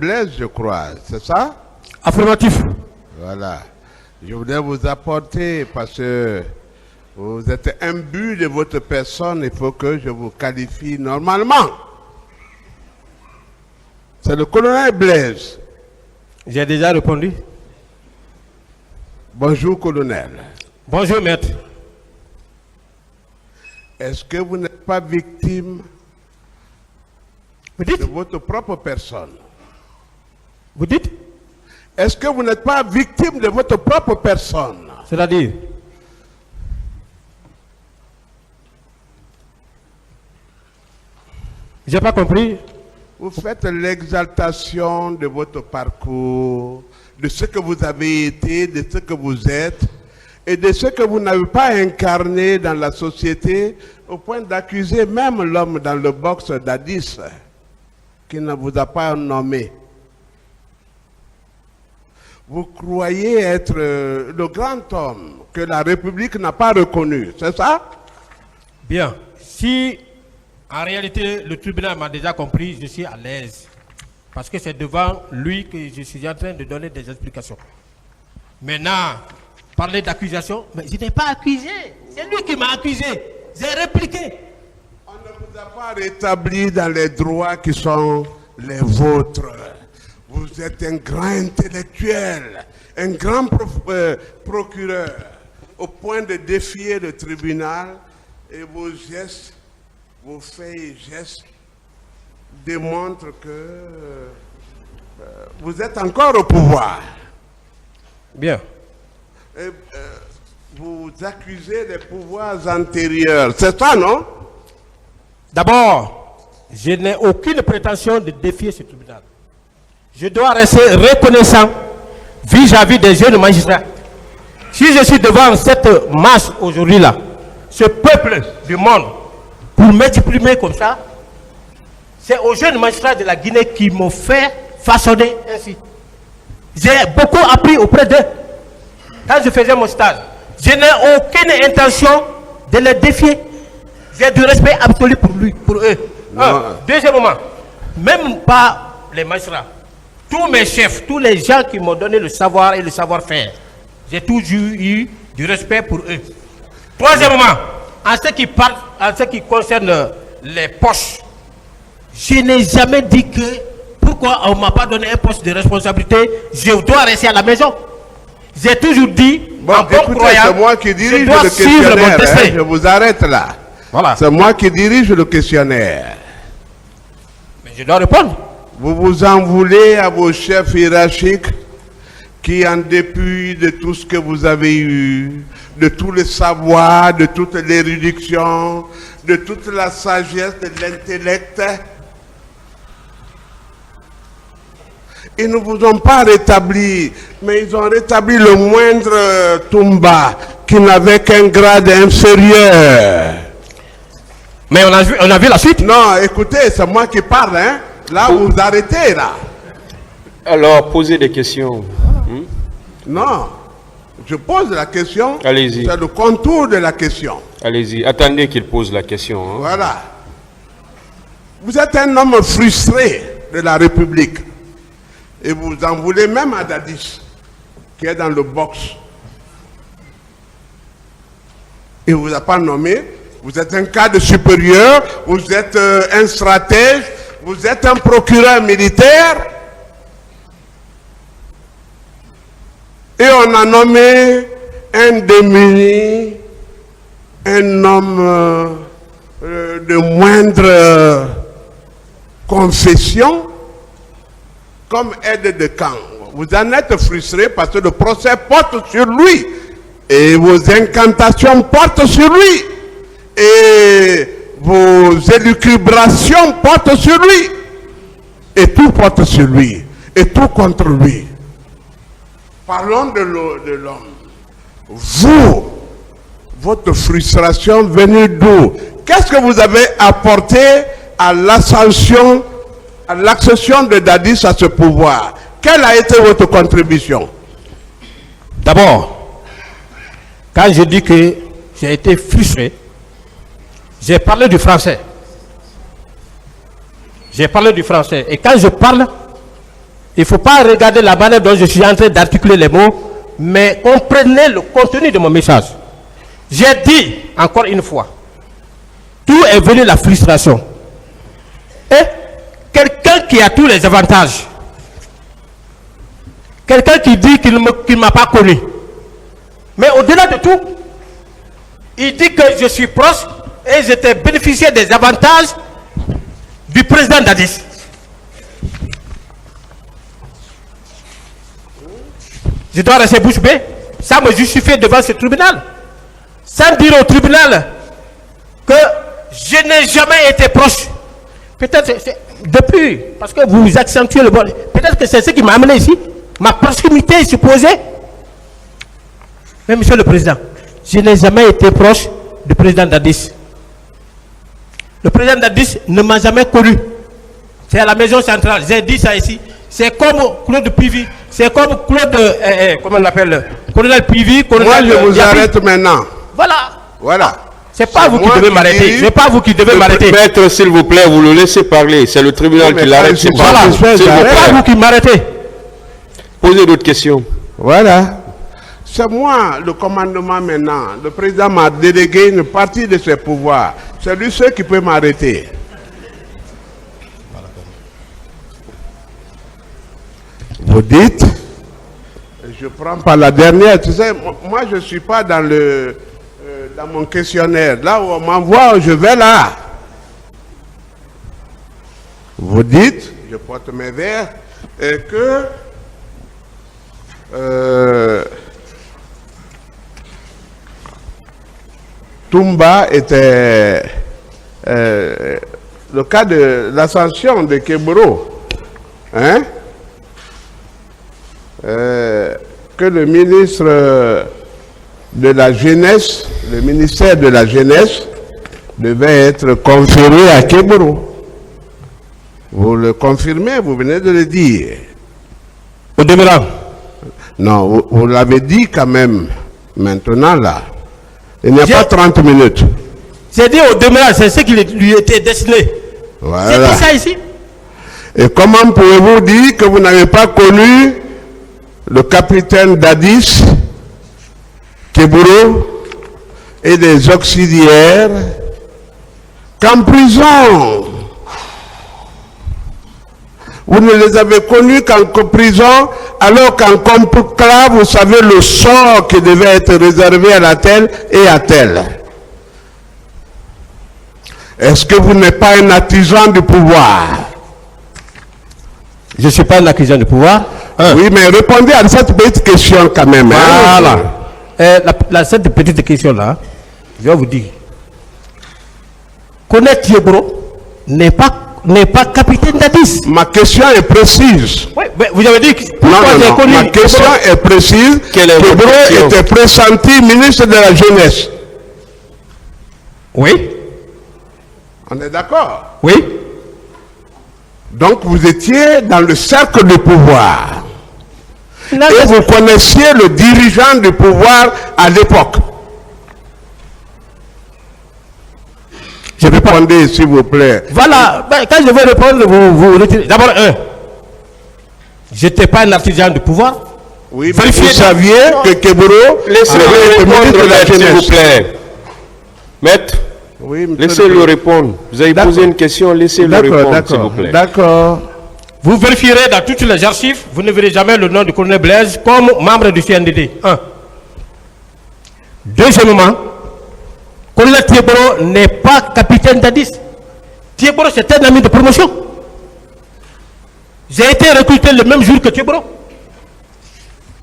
Blaise, je crois, c'est ça? Affirmatif. Voilà. Je voudrais vous apporter, parce que vous êtes imbu de votre personne, il faut que je vous qualifie normalement. C'est le colonel Blaise. J'ai déjà répondu. Bonjour, colonel. Bonjour, maître. Est-ce que vous n'êtes pas victime Vous dites? de votre propre personne? Vous dites? Est-ce que vous n'êtes pas victime de votre propre personne? C'est-à-dire? J'ai pas compris. Vous faites l'exaltation de votre parcours, de ce que vous avez été, de ce que vous êtes, et de ce que vous n'avez pas incarné dans la société, au point d'accuser même l'homme dans le box d'Addis, qui ne vous a pas nommé. Vous croyez être le grand homme que la République n'a pas reconnu, c'est ça? Bien. Si en réalité le tribunal m'a déjà compris, je suis à l'aise. Parce que c'est devant lui que je suis en train de donner des explications. Maintenant, parler d'accusation, mais je n'ai pas accusé. C'est lui qui m'a accusé. J'ai répliqué. On ne vous a pas rétabli dans les droits qui sont les vôtres. Vous êtes un grand intellectuel, un grand procureur, au point de défier le tribunal, et vos gestes, vos faits et gestes démontrent que vous êtes encore au pouvoir. Bien. Et, vous accusez les pouvoirs antérieurs, c'est ça, non? D'abord, je n'ai aucune prétention de défier ce tribunal. Je dois rester reconnaissant vis-à-vis des jeunes magistrats. Si je suis devant cette masse aujourd'hui-là, ce peuple du monde, pour m'exprimer comme ça, c'est aux jeunes magistrats de la Guinée qui m'ont fait façonner ainsi. J'ai beaucoup appris auprès d'eux. Quand je faisais mon stage, je n'ai aucune intention de les défier. J'ai du respect absolu pour eux. Deuxièmement, même pas les magistrats, tous mes chefs, tous les gens qui m'ont donné le savoir et le savoir-faire, j'ai toujours eu du respect pour eux. Troisièmement, en ce qui concerne les poches, je n'ai jamais dit que pourquoi on ne m'a pas donné un poste de responsabilité, je dois rester à la maison. J'ai toujours dit, bon, en bon écoutez, croyant, c'est moi qui dirige je dois le suivre mon questionnaire, destin. je vous arrête là. Voilà. C'est moi qui dirige le questionnaire. Mais je dois répondre. Vous vous en voulez à vos chefs hiérarchiques qui, en dépit de tout ce que vous avez eu, de tous les savoirs, de toute l'érudition, de toute la sagesse, de l'intellect, ils ne vous ont pas rétabli, mais ils ont rétabli le moindre Toumba qui n'avait qu'un grade inférieur. Mais on a vu la suite. Non, écoutez, c'est moi qui parle, hein. Là, vous vous arrêtez, là. Alors, posez des questions. Non, je pose la question. Allez-y. C'est le contour de la question. Allez-y, attendez qu'il pose la question. Hein. Voilà. Vous êtes un homme frustré de la République. Et vous en voulez même à Dadis, qui est dans le box. Il ne vous a pas nommé. Vous êtes un cadre supérieur. Vous êtes un stratège. Vous êtes un procureur militaire. Et on a nommé un démuni, un homme de moindre confession, comme aide de camp. Vous en êtes frustré parce que le procès porte sur lui. Et vos incantations portent sur lui. Et vos élucubrations portent sur lui. Et tout porte sur lui. Et tout contre lui. Parlons de l'homme. Vous, votre frustration venue d'où? Qu'est-ce que vous avez apporté à l'ascension, à l'accession de Dadis à ce pouvoir? Quelle a été votre contribution? D'abord, quand je dis que j'ai été frustré, j'ai parlé du français. J'ai parlé du français. Et quand je parle, Il ne faut pas regarder la manière dont je suis en train d'articuler les mots, mais comprenez le contenu de mon message. J'ai dit, encore une fois, tout est venu la frustration. Et quelqu'un qui a tous les avantages, quelqu'un qui dit qu'il ne m'a pas connu, mais au-delà de tout, il dit que je suis proche et j'étais bénéficiaire des avantages du président Dadis. Je dois rester bouche bée. Ça me justifie devant ce tribunal. Sans dire au tribunal que je n'ai jamais été proche. Peut-être depuis, parce que vous accentuez le bon. Peut-être que c'est ce qui m'a amené ici. Ma proximité est supposée. Mais monsieur le président, je n'ai jamais été proche du président Dadis. Le président Dadis ne m'a jamais connu. C'est à la maison centrale. J'ai dit ça ici. C'est comme Claude Pivi. C'est comme Claude, comment on l'appelle, colonel Pivi. Moi, je vous arrête maintenant. Voilà. C'est pas vous qui devez m'arrêter. C'est pas vous qui devez m'arrêter. Maître, s'il vous plaît, vous le laissez parler. C'est le tribunal qui l'arrête. C'est pas vous. C'est pas vous qui m'arrêtez. Posez d'autres questions. Voilà. C'est moi le commandement maintenant. Le président m'a délégué une partie de ses pouvoirs. C'est lui seul qui peut m'arrêter. Vous dites, je prends pas la dernière, tu sais, moi je ne suis pas dans mon questionnaire. Là où on m'envoie, je vais là. Vous dites, je porte mes verres, que Toumba était le cas de l'ascension de Keburo, hein? Que le ministre de la Jeunesse, le ministère de la Jeunesse, devait être conféré à Keburo. Vous le confirmez, vous venez de le dire. Au demeurant. Non, vous l'avez dit quand même, maintenant là. Il n'y a pas 30 minutes. J'ai dit au demeurant, c'est ce qui lui était destiné. Voilà. J'ai dit ça ici. Et comment pouvez-vous dire que vous n'avez pas connu le capitaine Dadis, Keburo et des auxiliaires qu'en prison? Vous ne les avez connus qu'en prison, alors qu'en conclave, vous savez le sort qui devait être réservé à la telle et à telle. Est-ce que vous n'êtes pas un artisan du pouvoir? Je ne suis pas un artisan du pouvoir. Oui, mais répondez à cette petite question quand même. Voilà. Cette petite question-là, je vais vous dire. Connaître Thiebro n'est pas capitaine Dadis. Ma question est précise. Oui, mais vous avez dit que non, ma question est précise. Thiebro était pressenti ministre de la Jeunesse. Oui. On est d'accord? Oui. Donc vous étiez dans le cercle du pouvoir. Et vous connaissiez le dirigeant du pouvoir à l'époque. Je vais répondre, s'il vous plaît. Voilà, ben, quand je vais répondre, vous retirez. D'abord, je n'étais pas un artisan du pouvoir. Oui, mais vous saviez que Keburo laissez-le répondre, s'il vous plaît. Maître, oui, laissez-le répondre. Vous avez posé une question, laissez-le répondre, s'il vous plaît. D'accord. Vous vérifierez dans toutes les archives, vous ne verrez jamais le nom du colonel Blaise comme membre du CNDD. 1. Deuxièmement, colonel Thiebro n'est pas capitaine Dadis. Thiebro, c'est un ami de promotion. J'ai été recruté le même jour que Thiebro.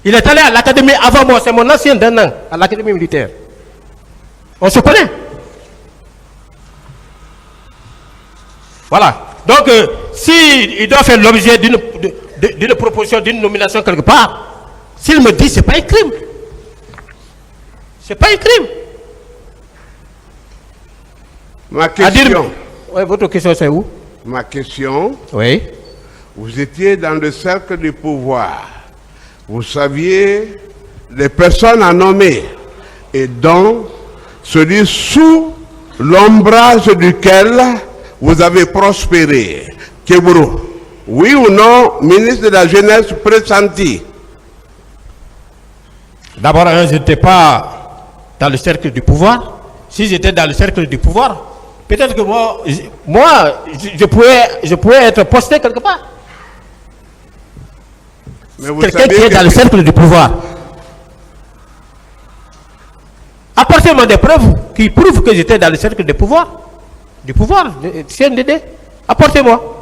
Il est allé à l'académie avant moi, c'est mon ancien d'un an, à l'académie militaire. On se connaît. Voilà. Donc, s'il doit faire l'objet d'une proposition, d'une nomination quelque part, s'il me dit, ce n'est pas un crime. Ce n'est pas un crime. Ma question. Oui, votre question, c'est où? Ma question. Oui. Vous étiez dans le cercle du pouvoir. Vous saviez les personnes à nommer et dont celui sous l'ombrage duquel vous avez prospéré, Keburo. Oui ou non, ministre de la Jeunesse pressenti? D'abord, je n'étais pas dans le cercle du pouvoir. Si j'étais dans le cercle du pouvoir, peut-être que je pouvais être posté quelque part. Quelqu'un qui est dans le cercle du pouvoir. Apportez-moi des preuves qui prouvent que j'étais dans le cercle du pouvoir. Du CNDD. Apportez-moi.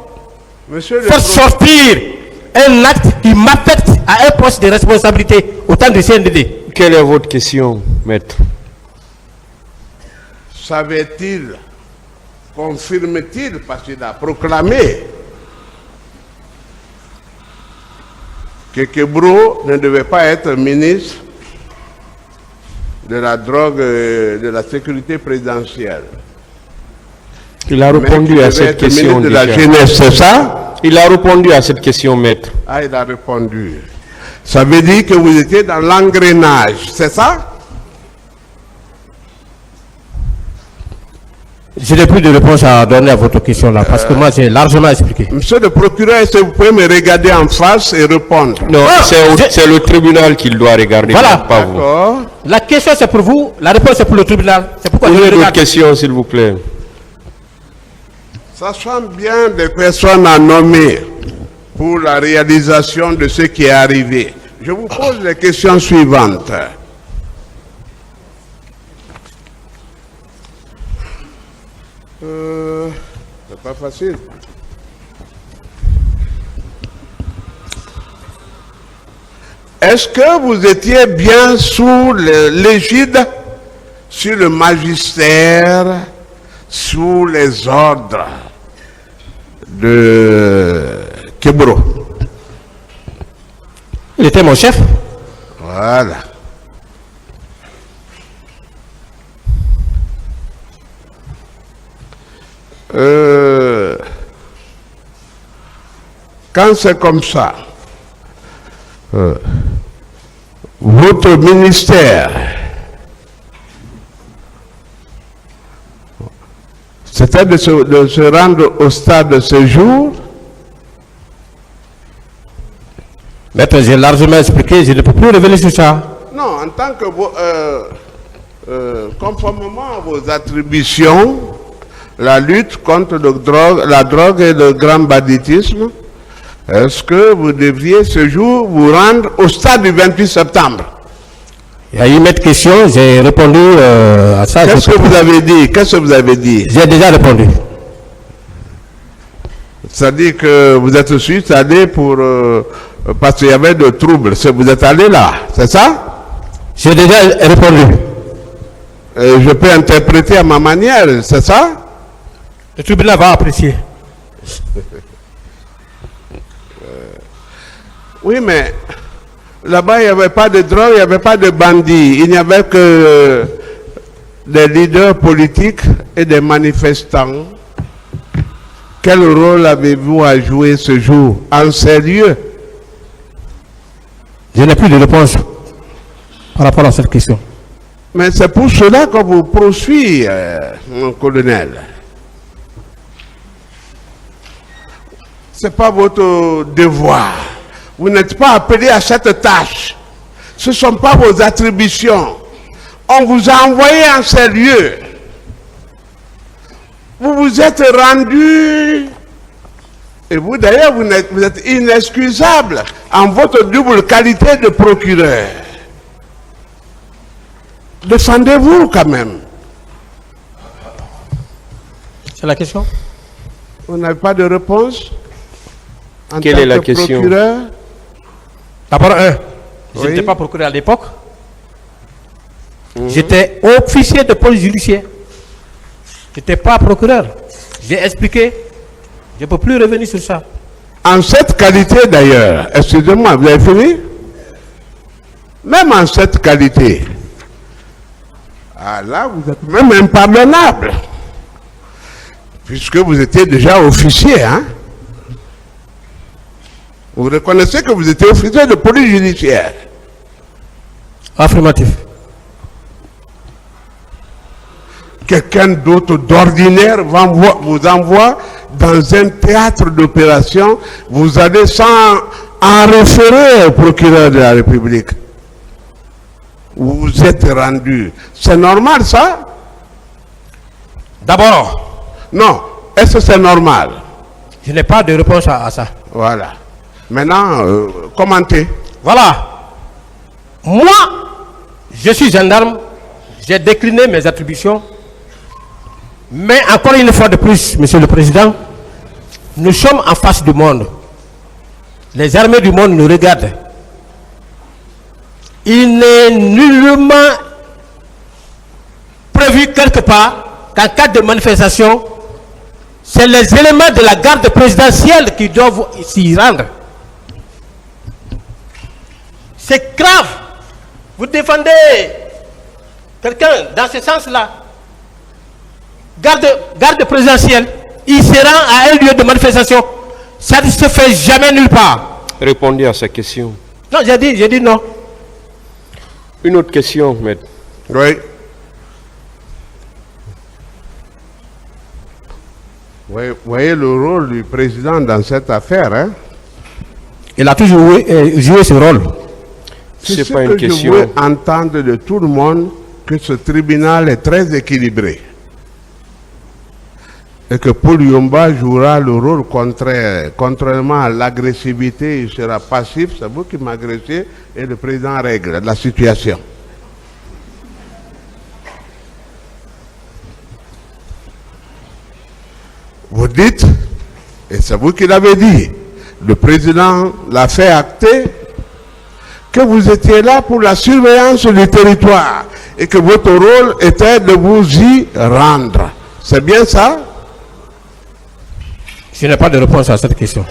Faire sortir un acte qui m'affecte à un poste de responsabilité au temps du CNDD. Quelle est votre question, maître? Savait-il, confirme-t-il, parce qu'il a proclamé que Kebro ne devait pas être ministre de la drogue et de la sécurité présidentielle? Il a répondu à cette question. De la jeunesse, c'est ça? Il a répondu à cette question, maître. Ah, il a répondu. Ça veut dire que vous étiez dans l'engrenage, c'est ça? Je n'ai plus de réponse à donner à votre question là, parce que moi j'ai largement expliqué. Monsieur le procureur, est-ce que vous pouvez me regarder en face et répondre? Non, c'est le tribunal qui doit regarder, voilà. Pas vous. La question c'est pour vous, la réponse c'est pour le tribunal. C'est pourquoi Une autre question, s'il vous plaît. Sachant bien des personnes à nommer pour la réalisation de ce qui est arrivé, je vous pose les questions suivantes. C'est pas facile. Est-ce que vous étiez bien sous l'égide, sur le magistère, sous les ordres de Kebro? Il était mon chef. Voilà. Quand c'est comme ça, votre ministère, c'était de se rendre au stade de ce jour. Maître, j'ai largement expliqué, je ne peux plus revenir sur ça. Non, en tant que conformément à vos attributions, la lutte contre la drogue et le grand banditisme, est-ce que vous devriez ce jour vous rendre au stade du 28 septembre? Il y a eu une autre question, j'ai répondu à ça. Qu'est-ce que vous avez dit? Qu'est-ce que vous avez dit? J'ai déjà répondu. C'est-à-dire que vous êtes juste allé pour... parce qu'il y avait de troubles. Vous êtes allé là, c'est ça? J'ai déjà répondu. Je peux interpréter à ma manière, c'est ça? Le tribunal va apprécier. Oui, mais là-bas, il n'y avait pas de drogue, il n'y avait pas de bandits. Il n'y avait que des leaders politiques et des manifestants. Quel rôle avez-vous à jouer ce jour en sérieux? Je n'ai plus de réponse par rapport à cette question. Mais c'est pour cela qu'on vous poursuit, mon colonel. Ce n'est pas votre devoir. Vous n'êtes pas appelé à cette tâche. Ce ne sont pas vos attributions. On vous a envoyé en sérieux. Vous vous êtes rendu. Et vous d'ailleurs, vous êtes inexcusable en votre double qualité de procureur. Défendez-vous quand même. C'est la question? Vous n'avez pas de réponse? Quelle est la question? D'abord, je n'étais pas procureur à l'époque. J'étais officier de police judiciaire. Je n'étais pas procureur. J'ai expliqué. Je ne peux plus revenir sur ça. En cette qualité d'ailleurs, excusez-moi, vous avez fini? Même en cette qualité, là vous êtes même impardonnable. Puisque vous étiez déjà officier, hein? Vous reconnaissez que vous étiez officier de police judiciaire? Affirmatif. Quelqu'un d'autre d'ordinaire vous envoie dans un théâtre d'opération, vous allez en référer au procureur de la République. Vous vous êtes rendu. C'est normal ça? D'abord, non. Est-ce que c'est normal? je n'ai pas de réponse à ça. Voilà. Maintenant, commentez. Voilà. Moi, je suis gendarme, j'ai décliné mes attributions, mais encore une fois de plus, Monsieur le Président, nous sommes en face du monde. Les armées du monde nous regardent. Il n'est nullement prévu quelque part qu'en cas de manifestation, c'est les éléments de la garde présidentielle qui doivent s'y rendre. C'est grave. Vous défendez quelqu'un dans ce sens-là. Garde présidentielle, il se rend à un lieu de manifestation. Ça ne se fait jamais nulle part. Répondez à sa question. Non, j'ai dit non. Une autre question, maître. Oui. Vous voyez le rôle du président dans cette affaire, hein? Il a toujours joué ce rôle. C'est pas ce une que je question. veux entendre de tout le monde, que ce tribunal est très équilibré. Et que Paul Yomba jouera le rôle contraire. Contrairement à l'agressivité, il sera passif, c'est vous qui m'agressez, et le président règle la situation. Vous dites, et c'est vous qui l'avez dit, le président l'a fait acter, que vous étiez là pour la surveillance du territoire et que votre rôle était de vous y rendre. C'est bien ça? Je n'ai pas de réponse à cette question.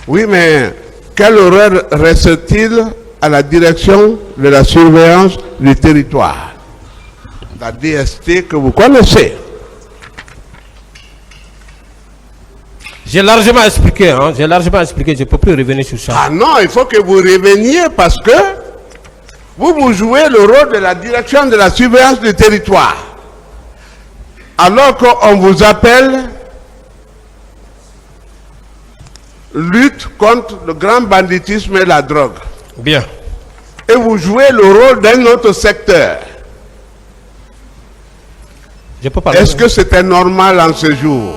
Oui, mais quel horaire reste-t-il à la direction de la surveillance du territoire? La DST que vous connaissez. J'ai largement expliqué, je ne peux plus revenir sur ça. Ah non, il faut que vous reveniez parce que vous jouez le rôle de la direction de la surveillance du territoire. Alors qu'on vous appelle lutte contre le grand banditisme et la drogue. Bien. Et vous jouez le rôle d'un autre secteur. Je peux parler. Est-ce que c'était normal en ce jour?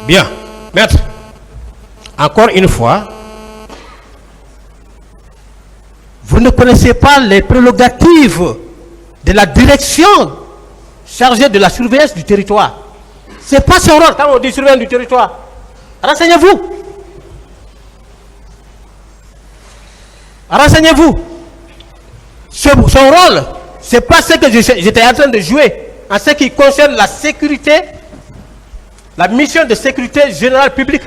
Bien. Maître, encore une fois, vous ne connaissez pas les prérogatives de la direction chargée de la surveillance du territoire. Ce n'est pas son rôle quand on dit surveillance du territoire. Renseignez-vous. Renseignez-vous. Son rôle, ce n'est pas ce que j'étais en train de jouer en ce qui concerne la sécurité. La mission de sécurité générale publique.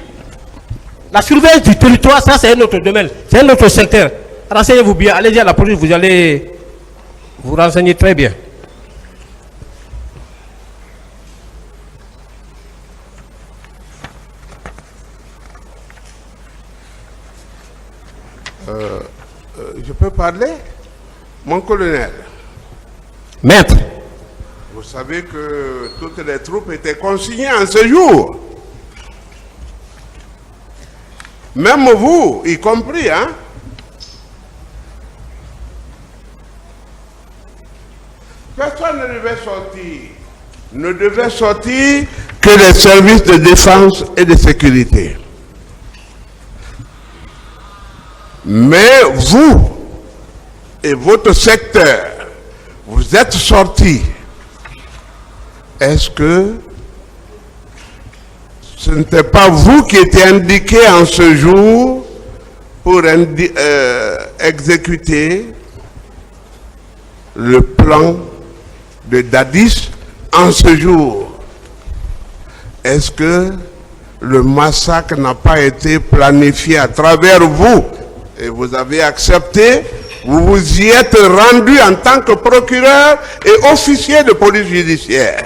La surveillance du territoire, ça c'est un autre domaine, c'est un autre secteur. Renseignez-vous bien, allez-y à la police, vous allez vous renseigner très bien. Je peux parler? Mon colonel. Maître. Vous savez que toutes les troupes étaient consignées en ce jour. Même vous, y compris, hein? Personne ne devait sortir que les services de défense et de sécurité. Mais vous et votre secteur, vous êtes sortis. Est-ce que ce n'était pas vous qui étiez indiqué en ce jour pour exécuter le plan de Dadis en ce jour? Est-ce que le massacre n'a pas été planifié à travers vous et vous avez accepté? Vous vous y êtes rendu en tant que procureur et officier de police judiciaire.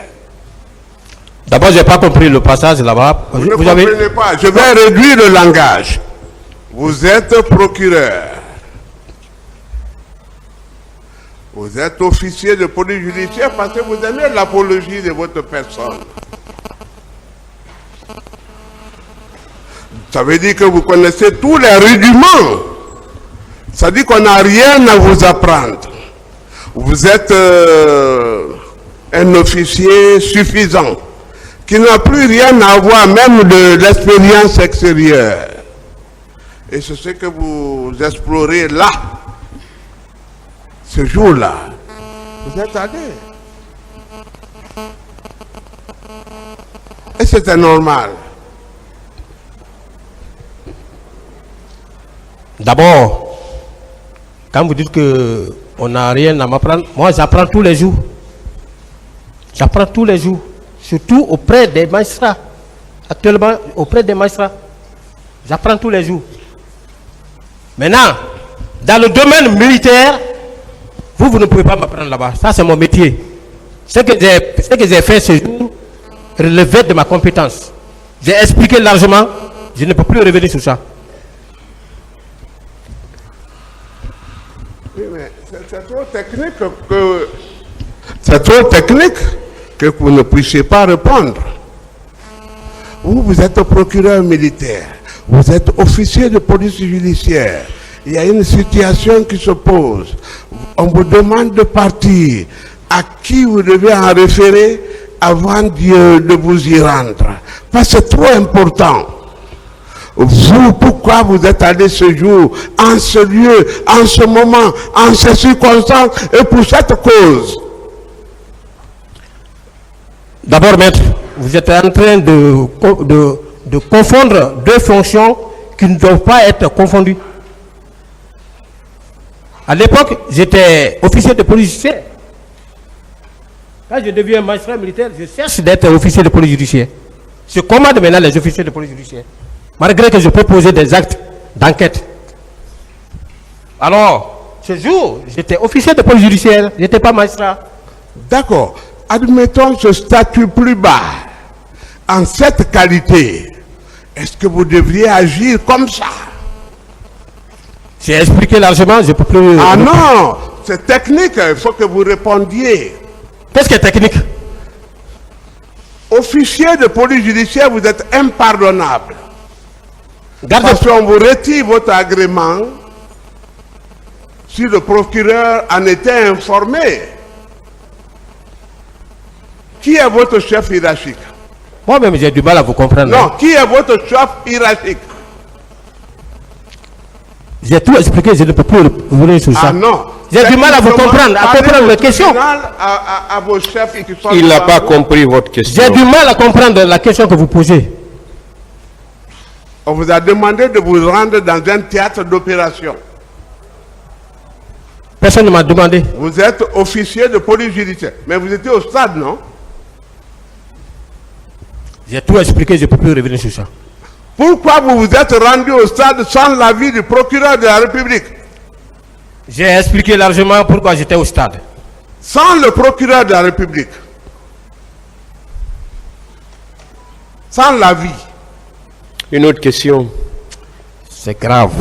D'abord, je n'ai pas compris le passage là-bas. Vous ne comprenez pas. Je vais réduire le langage. Vous êtes procureur. Vous êtes officier de police judiciaire parce que vous aimez l'apologie de votre personne. Ça veut dire que vous connaissez tous les rudiments. Ça dit qu'on n'a rien à vous apprendre. Vous êtes un officier suffisant, qui n'a plus rien à voir même de l'expérience extérieure. Et c'est ce que vous explorez là, ce jour-là. Vous êtes allé. Et c'était normal. D'abord, quand vous dites qu'on n'a rien à m'apprendre, moi j'apprends tous les jours. J'apprends tous les jours, surtout auprès des magistrats. Actuellement, auprès des magistrats, j'apprends tous les jours. Maintenant, dans le domaine militaire, vous ne pouvez pas m'apprendre là-bas. Ça, c'est mon métier. Ce que j'ai fait ce jour relevait de ma compétence. J'ai expliqué largement, je ne peux plus revenir sur ça. Oui, mais c'est trop technique que... C'est trop technique que vous ne puissiez pas répondre. Vous êtes procureur militaire, vous êtes officier de police judiciaire. Il y a une situation qui se pose. On vous demande de partir. À qui vous devez en référer avant de vous y rendre? Parce que c'est trop important. Vous, pourquoi vous êtes allé ce jour, en ce lieu, en ce moment, en ces circonstances, et pour cette cause? D'abord, maître, vous êtes en train de confondre deux fonctions qui ne doivent pas être confondues. À l'époque, j'étais officier de police judiciaire. Quand je deviens magistrat militaire, je cherche d'être officier de police judiciaire. Je commande maintenant les officiers de police judiciaire, malgré que je peux poser des actes d'enquête. Alors, ce jour, j'étais officier de police judiciaire, je n'étais pas magistrat. D'accord. Admettons ce statut plus bas. En cette qualité, est-ce que vous devriez agir comme ça? J'ai expliqué largement, je ne peux plus... Ah non, c'est technique, il faut que vous répondiez. Qu'est-ce qui est technique? Officier de police judiciaire, vous êtes impardonnable. Parce qu'on vous retire votre agrément si le procureur en était informé. Qui est votre chef hiérarchique? Moi-même, j'ai du mal à vous comprendre. Non, qui est votre chef hiérarchique? J'ai tout expliqué, je ne peux plus revenir sur ça. Ah non. J'ai du mal à vous comprendre, à comprendre les questions. À vos chefs qui sont Il n'a pas compris votre question. J'ai du mal à comprendre la question que vous posez. On vous a demandé de vous rendre dans un théâtre d'opération. Personne ne m'a demandé. Vous êtes officier de police judiciaire. Mais vous étiez au stade, non? J'ai tout expliqué, je ne peux plus revenir sur ça. Pourquoi vous vous êtes rendu au stade sans l'avis du procureur de la République? J'ai expliqué largement pourquoi j'étais au stade. Sans le procureur de la République. Sans l'avis. Une autre question. C'est grave.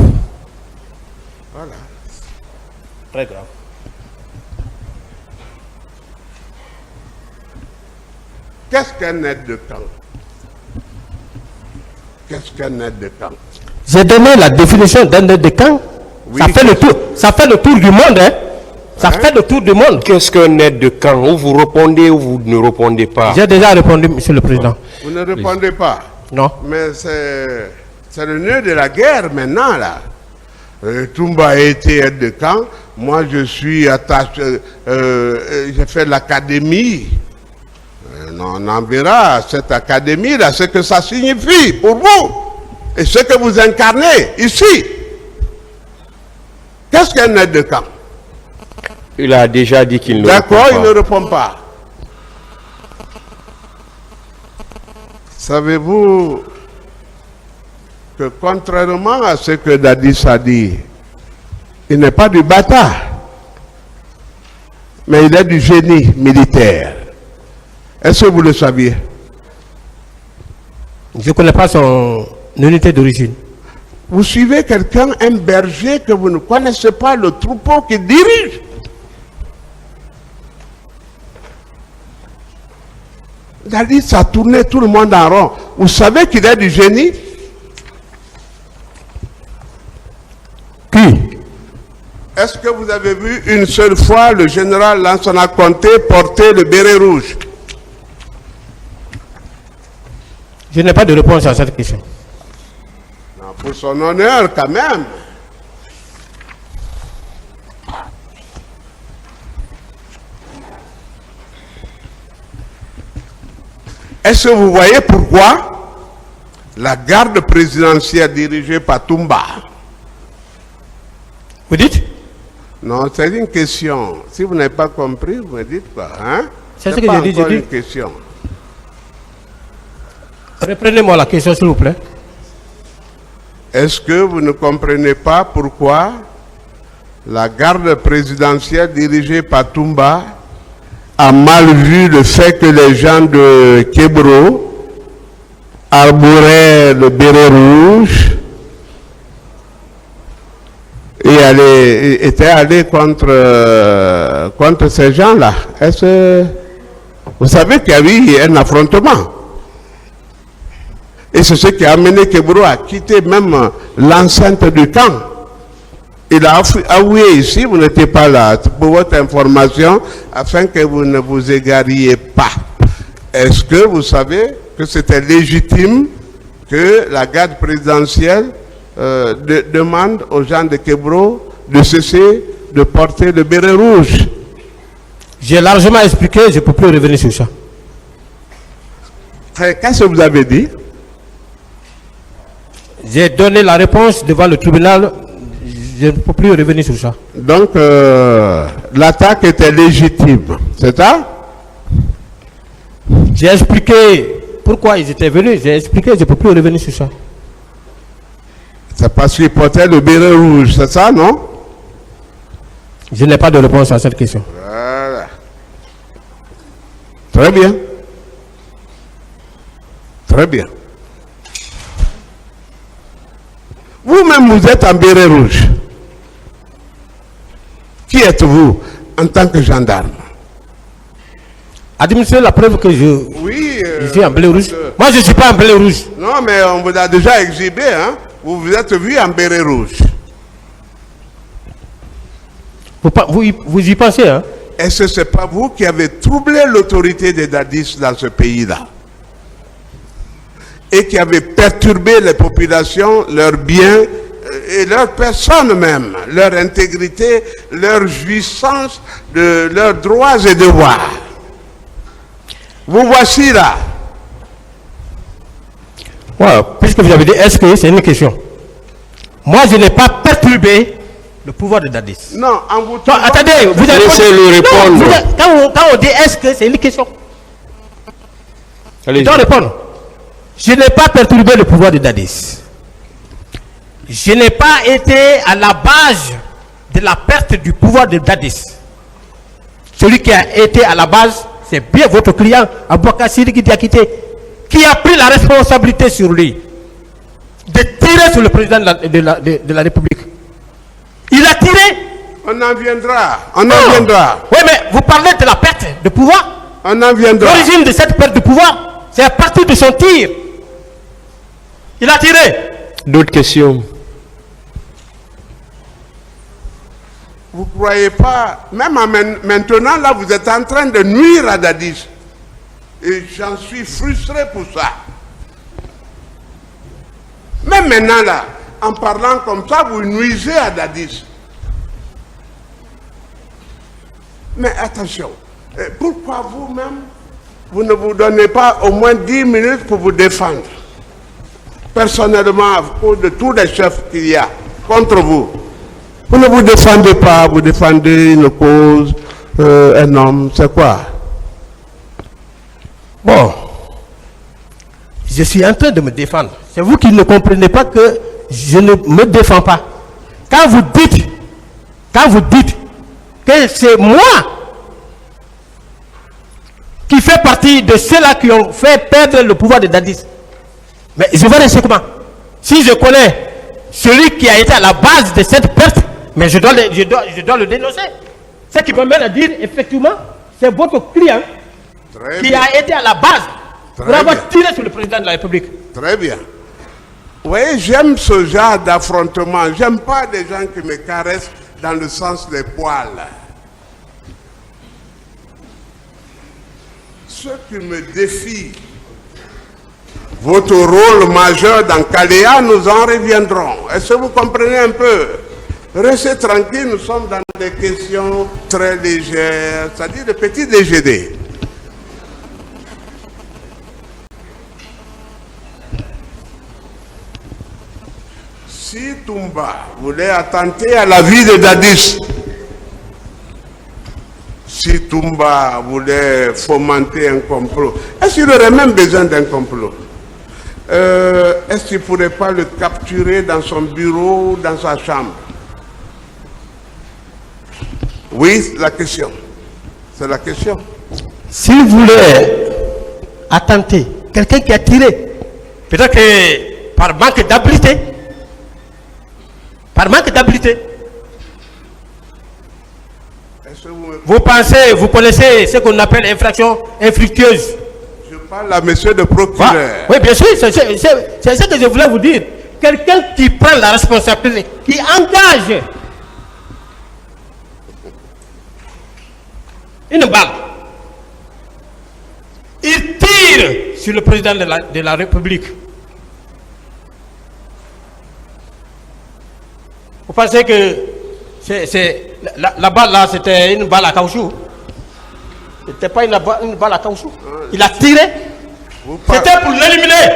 Voilà. Très grave. Qu'est-ce qu'un aide de camp? Qu'est-ce qu'un aide de camp? J'ai donné la définition d'un aide de camp. Oui, ça fait le tour du monde, hein? Ça fait le tour du monde. Qu'est-ce qu'un aide de camp? Ou vous répondez ou vous ne répondez pas? J'ai déjà répondu, Monsieur le Président. Vous ne répondez pas? Non. Mais c'est le nœud de la guerre maintenant, là. Toumba a été aide de camp. Moi, je suis attaché, j'ai fait l'académie. On en verra cette académie-là, ce que ça signifie pour vous et ce que vous incarnez ici. Qu'est-ce qu'un aide de camp? Il a déjà dit qu'il ne répond pas. D'accord, il ne répond pas. Savez-vous que contrairement à ce que Dadis a dit, il n'est pas du bâtard, mais il est du génie militaire. Est-ce que vous le saviez? Je ne connais pas son unité d'origine. Vous suivez quelqu'un, un berger que vous ne connaissez pas, le troupeau qu'il dirige. Dadis a tourné tout le monde en rond. Vous savez qu'il est du génie? Qui? Est-ce que vous avez vu une seule fois le général Lansana Conté porter le béret rouge? Je n'ai pas de réponse à cette question. Non, pour son honneur, quand même. Est-ce que vous voyez pourquoi la garde présidentielle dirigée par Toumba? Vous dites? Non, c'est une question. Si vous n'avez pas compris, vous me dites quoi, hein? C'est ce que j'ai dit, encore une question. Reprenez-moi la question, s'il vous plaît. Est-ce que vous ne comprenez pas pourquoi la garde présidentielle dirigée par Toumba a mal vu le fait que les gens de Kébro arboraient le béret rouge et étaient allés contre ces gens-là? Est-ce que vous savez qu'il y a eu un affrontement? Et c'est ce qui a amené Kébro à quitter même l'enceinte du camp. Il a avoué ici, vous n'étiez pas là, pour votre information, afin que vous ne vous égariez pas. Est-ce que vous savez que c'était légitime que la garde présidentielle demande aux gens de Kébro de cesser de porter le béret rouge? J'ai largement expliqué, je ne peux plus revenir sur ça. Qu'est-ce que vous avez dit? J'ai donné la réponse devant le tribunal, je ne peux plus revenir sur ça. Donc, l'attaque était légitime, c'est ça? J'ai expliqué pourquoi ils étaient venus, j'ai expliqué, je ne peux plus revenir sur ça. C'est parce qu'ils portaient le béret rouge, c'est ça, non? Je n'ai pas de réponse à cette question. Voilà. Très bien. Très bien. Vous-même, vous êtes en béret rouge. Qui êtes-vous en tant que gendarme? Administrez la preuve que je suis en bleu rouge. Moi, je ne suis pas en bleu rouge. Non, mais on vous a déjà exhibé, hein? Vous vous êtes vu en béret rouge. Vous y pensez, hein? Est-ce que ce n'est pas vous qui avez troublé l'autorité des dadistes dans ce pays-là? Et qui avez perturbé les populations, leurs biens et leur personne même, leur intégrité, leur jouissance de leurs droits et devoirs. Vous voici là. Ouais, puisque vous avez dit, est-ce que c'est une question? Moi, je n'ai pas perturbé le pouvoir de Dadis. Non, en vous... Non, attendez, vous avez... Laissez-le répondre. Non, quand on dit est-ce que c'est une question, je dois répondre. Je n'ai pas perturbé le pouvoir de Dadis. Je n'ai pas été à la base de la perte du pouvoir de Dadis. Celui qui a été à la base, c'est bien votre client, Aboubakar Sidiki Diakité, qui a pris la responsabilité sur lui de tirer sur le président de la République. Il a tiré. On en viendra. On en viendra. Oui, mais vous parlez de la perte de pouvoir. On en viendra. L'origine de cette perte de pouvoir, c'est à partir de son tir. Il a tiré. D'autres questions? Vous ne croyez pas, même maintenant, là, vous êtes en train de nuire à Dadis. Et j'en suis frustré pour ça. Même maintenant, là, en parlant comme ça, vous nuisez à Dadis. Mais attention, pourquoi vous-même, vous ne vous donnez pas au moins 10 minutes pour vous défendre? Personnellement, à cause de tous les chefs qu'il y a contre vous. Vous ne vous défendez pas, vous défendez une cause, un homme, c'est quoi? Bon, je suis en train de me défendre. C'est vous qui ne comprenez pas que je ne me défends pas. Quand vous dites que c'est moi qui fais partie de ceux-là qui ont fait perdre le pouvoir de Dadis, mais je vais rester comment? Si je connais celui qui a été à la base de cette perte, mais je dois le dénoncer. Ce qui me mène à dire, effectivement, c'est votre client qui a été à la base pour avoir tiré sur le président de la République. Très bien. Vous voyez, j'aime ce genre d'affrontement. J'aime pas des gens qui me caressent dans le sens des poils. Ceux qui me défient, votre rôle majeur dans Kalea, nous en reviendrons. Est-ce que vous comprenez un peu? Restez tranquille, nous sommes dans des questions très légères, c'est-à-dire de petits déjeuners. Si Toumba voulait attenter à la vie de Dadis, si Toumba voulait fomenter un complot, est-ce qu'il aurait même besoin d'un complot? Est-ce qu'il ne pourrait pas le capturer dans son bureau, dans sa chambre? Oui, la question. C'est la question. S'il voulait attenter, quelqu'un qui a tiré, peut-être que par manque d'habileté, vous pensez, vous connaissez ce qu'on appelle infraction infructueuse. Je parle à monsieur le procureur. Oui, bien sûr, c'est ce que je voulais vous dire. Quelqu'un qui prend la responsabilité, qui engage une balle, il tire sur le président de la République. Vous pensez que la balle là, c'était une balle à caoutchouc? C'était pas une balle à caoutchouc. Il a tiré. C'était pour l'éliminer.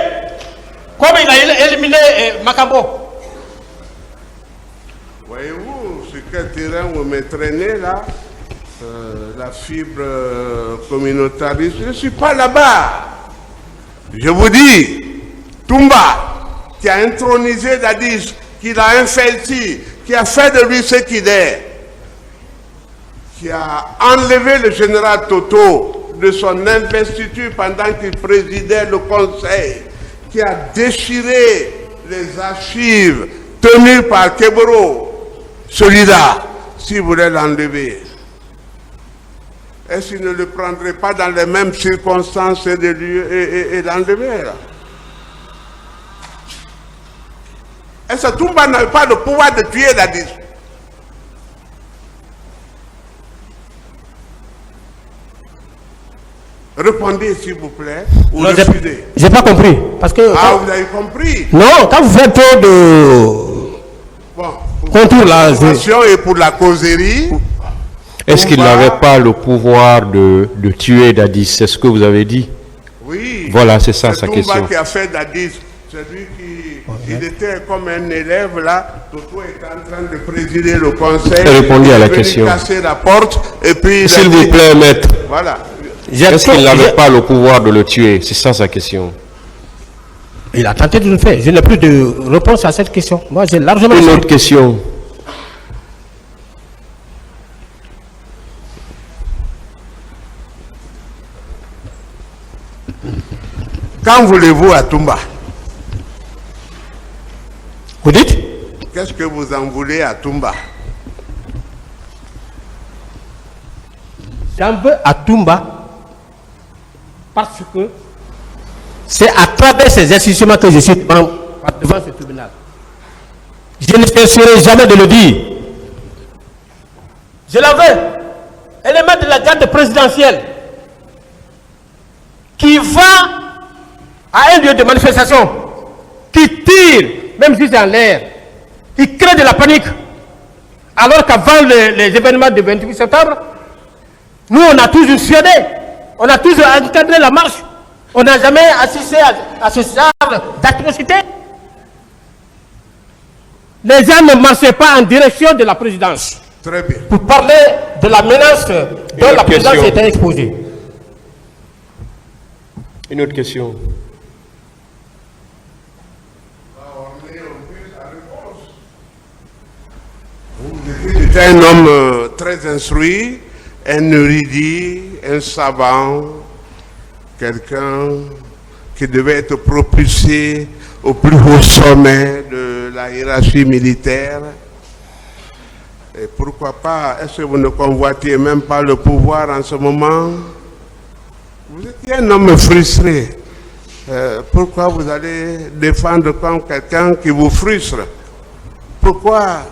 Comme il a éliminé Makambo. Voyez-vous, sur quel terrain vous me traînez là, la fibre communautariste, je ne suis pas là-bas. Je vous dis, Toumba, qui a intronisé Dadis, qui l'a infesti, qui a fait de lui ce qu'il est, qui a enlevé le général Toto de son investiture pendant qu'il présidait le conseil, qui a déchiré les archives tenues par Keboro, celui-là, s'il voulait l'enlever, est-ce qu'il ne le prendrait pas dans les mêmes circonstances et l'enlever là? Est-ce que Toumba n'a pas le pouvoir de tuer Dadis? Répondez s'il vous plaît, ou refusez. J'ai pas compris. Parce que, vous avez compris? Non, quand vous faites trop de contours là, et pour la causerie. Est-ce qu'il n'avait pas le pouvoir de tuer Dadis? C'est ce que vous avez dit? Oui. Voilà, c'est ça sa Toumba question. Qui a fait Dadis, c'est lui qui il était comme un élève là. Toto était en train de présider le conseil. Répondez à la question. Il a casser la porte et puis. S'il vous plaît, maître. Voilà. Est-ce qu'il n'avait pas le pouvoir de le tuer? C'est ça sa question. Il a tenté de le faire. Je n'ai plus de réponse à cette question. Moi, j'ai largement... Une autre question. Qu'en voulez-vous à Toumba? Vous dites? Qu'est-ce que vous en voulez à Toumba? J'en veux à Toumba parce que c'est à travers ces institutions que je suis devant ce tribunal. Je ne cesserai jamais de le dire. Je la veux. Élément de la garde présidentielle qui va à un lieu de manifestation, qui tire, même si c'est en l'air, qui crée de la panique, alors qu'avant les événements du 28 septembre, nous on a toujours suédé, on a toujours encadré la marche, on n'a jamais assisté à ce genre d'atrocité. Les gens ne marchaient pas en direction de la présidence. Très bien. Pour parler de la menace dont la présidence était exposée. Une autre question. Vous étiez un homme très instruit, un érudit, un savant, quelqu'un qui devait être propulsé au plus haut sommet de la hiérarchie militaire. Et pourquoi pas, est-ce que vous ne convoitiez même pas le pouvoir en ce moment? Vous étiez un homme frustré. Pourquoi vous allez défendre comme quelqu'un qui vous frustre? Pourquoi?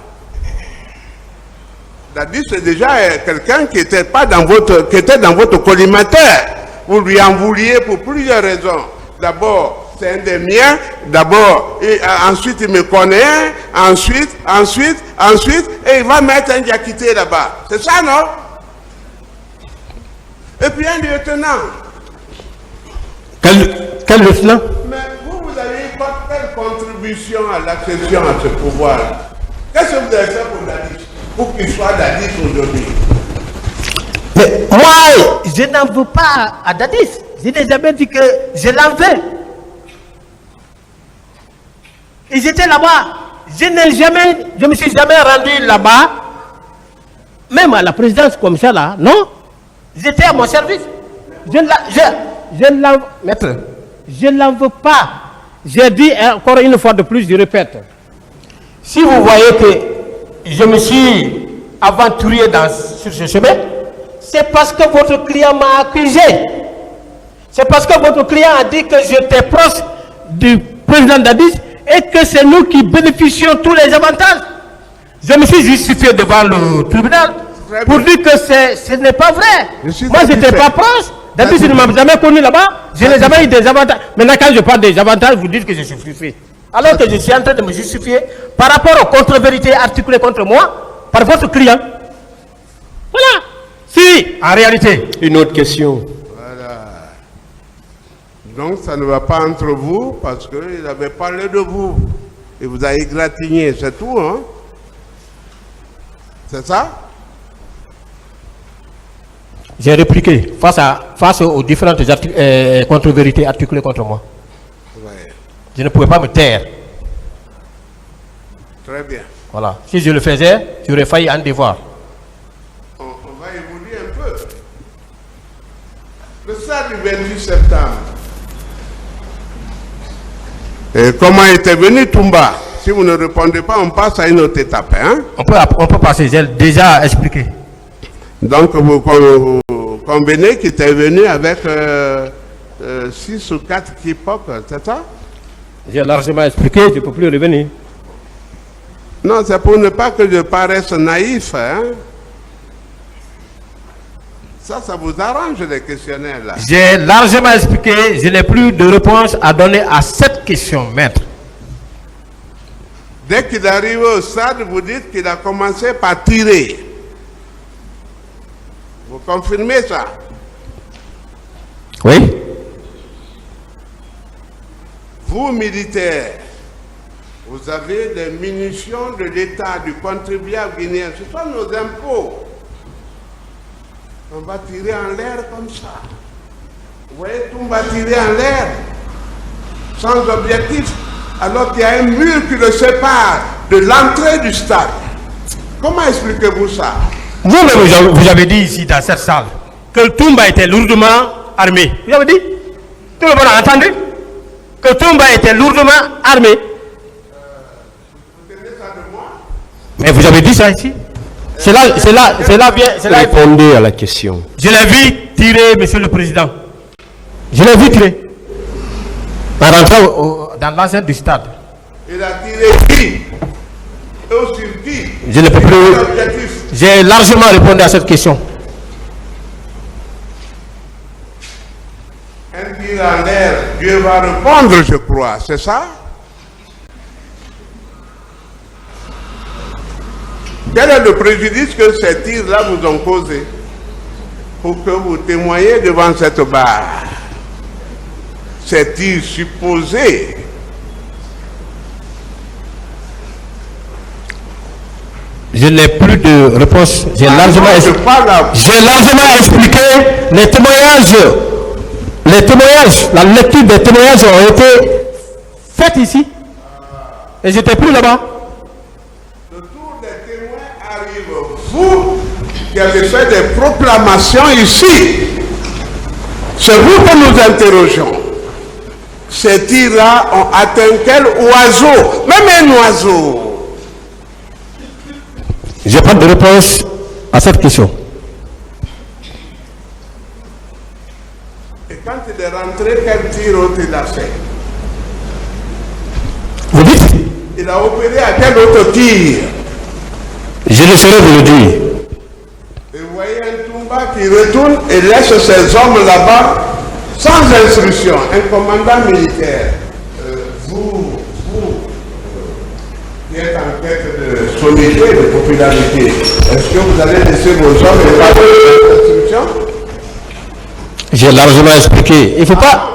Dadis, c'est déjà quelqu'un qui était dans votre collimateur. Vous lui en vouliez pour plusieurs raisons. D'abord, c'est un des miens. D'abord, ensuite il me connaît. Ensuite, et il va mettre un diakité là-bas. C'est ça, non? Et puis un lieutenant. Quel lieutenant? Mais vous avez eu quelle contribution à l'accession à ce pouvoir? Qu'est-ce que vous avez fait pour Dadis? Pour qu'il soit Dadis aujourd'hui? Mais moi, je n'en veux pas à Dadis. Je n'ai jamais dit que je l'en veux. Ils étaient là-bas. Je ne me suis jamais rendu là-bas. Même à la présidence comme ça là, non? J'étais à mon service. Je ne l'en veux pas. J'ai dit encore une fois de plus, je répète. Si vous voyez que je me suis aventuré sur ce chemin, c'est parce que votre client m'a accusé. C'est parce que votre client a dit que j'étais proche du président Dadis et que c'est nous qui bénéficions tous les avantages. Je me suis justifié devant le tribunal pour dire que ce n'est pas vrai. Moi, je n'étais pas proche. Dadis ne m'a jamais connu là-bas. Je n'ai jamais eu des avantages. Maintenant, quand je parle des avantages, vous dites que je suis justifié. Alors que je suis en train de me justifier par rapport aux contre-vérités articulées contre moi par votre client. Voilà. Si, en réalité. Une autre question. Voilà. Donc, ça ne va pas entre vous parce qu'il avait parlé de vous. Et vous avez égratigné, c'est tout, hein? C'est ça? J'ai répliqué face aux différentes contre-vérités articulées contre moi. Ouais. Je ne pouvais pas me taire. Très bien. Voilà. Si je le faisais, j'aurais failli en devoir. On va évoluer un peu. Le soir du 28 septembre, comment était venu Toumba? Si vous ne répondez pas, on passe à une autre étape. Hein? On peut passer, j'ai déjà expliqué. Donc, vous convenez qu'il était venu avec 6 ou 4 kipoks, c'est ça? J'ai largement expliqué, je ne peux plus revenir. Non, c'est pour ne pas que je paraisse naïf. Hein? Ça vous arrange les questionnaires là. J'ai largement expliqué, je n'ai plus de réponse à donner à cette question, maître. Dès qu'il arrive au stade, vous dites qu'il a commencé par tirer. Vous confirmez ça? Oui. Vous, militaires, vous avez des munitions de l'État, du contribuable guinéen. Ce sont nos impôts. On va tirer en l'air comme ça. Vous voyez, tout va tirer en l'air. Sans objectif. Alors qu'il y a un mur qui le sépare de l'entrée du stade. Comment expliquez-vous ça? Vous-même, vous avez dit ici, dans cette salle, que Toumba était lourdement armé. Vous avez dit? Tout le monde a entendu? Que Toumba était lourdement armé. Vous tenez ça de moi? Mais vous avez dit ça ici? C'est là bien. Répondez à la question. Je l'ai vu tirer, monsieur le président. Je l'ai vu tirer. En rentrant dans l'enceinte du stade. Il a tiré qui? Et au sur qui? Je ne peux plus. J'ai largement répondu à cette question. Un tir en l'air, Dieu va répondre, je crois. C'est ça? Quel est le préjudice que ces tirs-là vous ont causé pour que vous témoigniez devant cette barre? Ces tirs supposés. Je n'ai plus de réponse. J'ai largement expliqué les témoignages. La lecture des témoignages ont été faite ici. Et je n'étais plus là-bas. Le tour des témoins arrive. Vous qui avez fait des proclamations ici, c'est vous que nous interrogeons. Ces tirs-là ont atteint quel oiseau? Même un oiseau. Je n'ai pas de réponse à cette question. Et quand il est rentré, quel tir autre il a fait? Vous dites? Il a opéré à quel autre tir? Je ne saurais vous le dire. Et vous voyez un Toumba qui retourne et laisse ses hommes là-bas sans instruction. Un commandant militaire. Vous qui êtes en quête de solidité, de popularité, est-ce que vous allez laisser vos hommes et pas de instruction? J'ai largement expliqué. Il ne faut pas.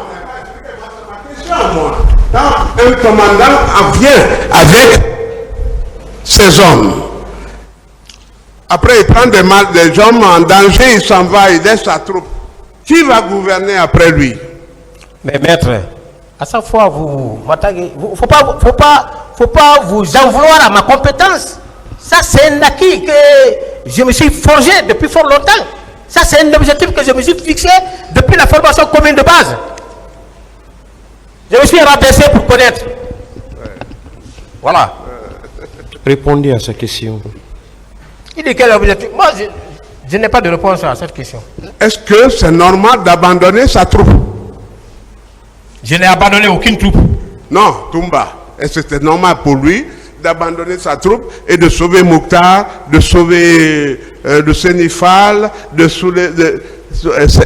Quand un commandant vient avec ses hommes, après il prend des hommes en danger, il s'en va, il laisse sa troupe. Qui va gouverner après lui? Mais maître, à chaque fois vous m'attaquez. Faut pas vous en vouloir à ma compétence. Ça c'est un acquis que je me suis forgé depuis fort longtemps. Ça c'est un objectif que je me suis fixé depuis la formation commune de base. Je me suis rabaissé pour connaître. Voilà. Répondez à sa question. Il dit quel objectif? Moi, je n'ai pas de réponse à cette question. Est-ce que c'est normal d'abandonner sa troupe? Je n'ai abandonné aucune troupe. Non, Toumba. Est-ce que c'était normal pour lui d'abandonner sa troupe et de sauver Mokhtar, de sauver le Sénifal, de sauver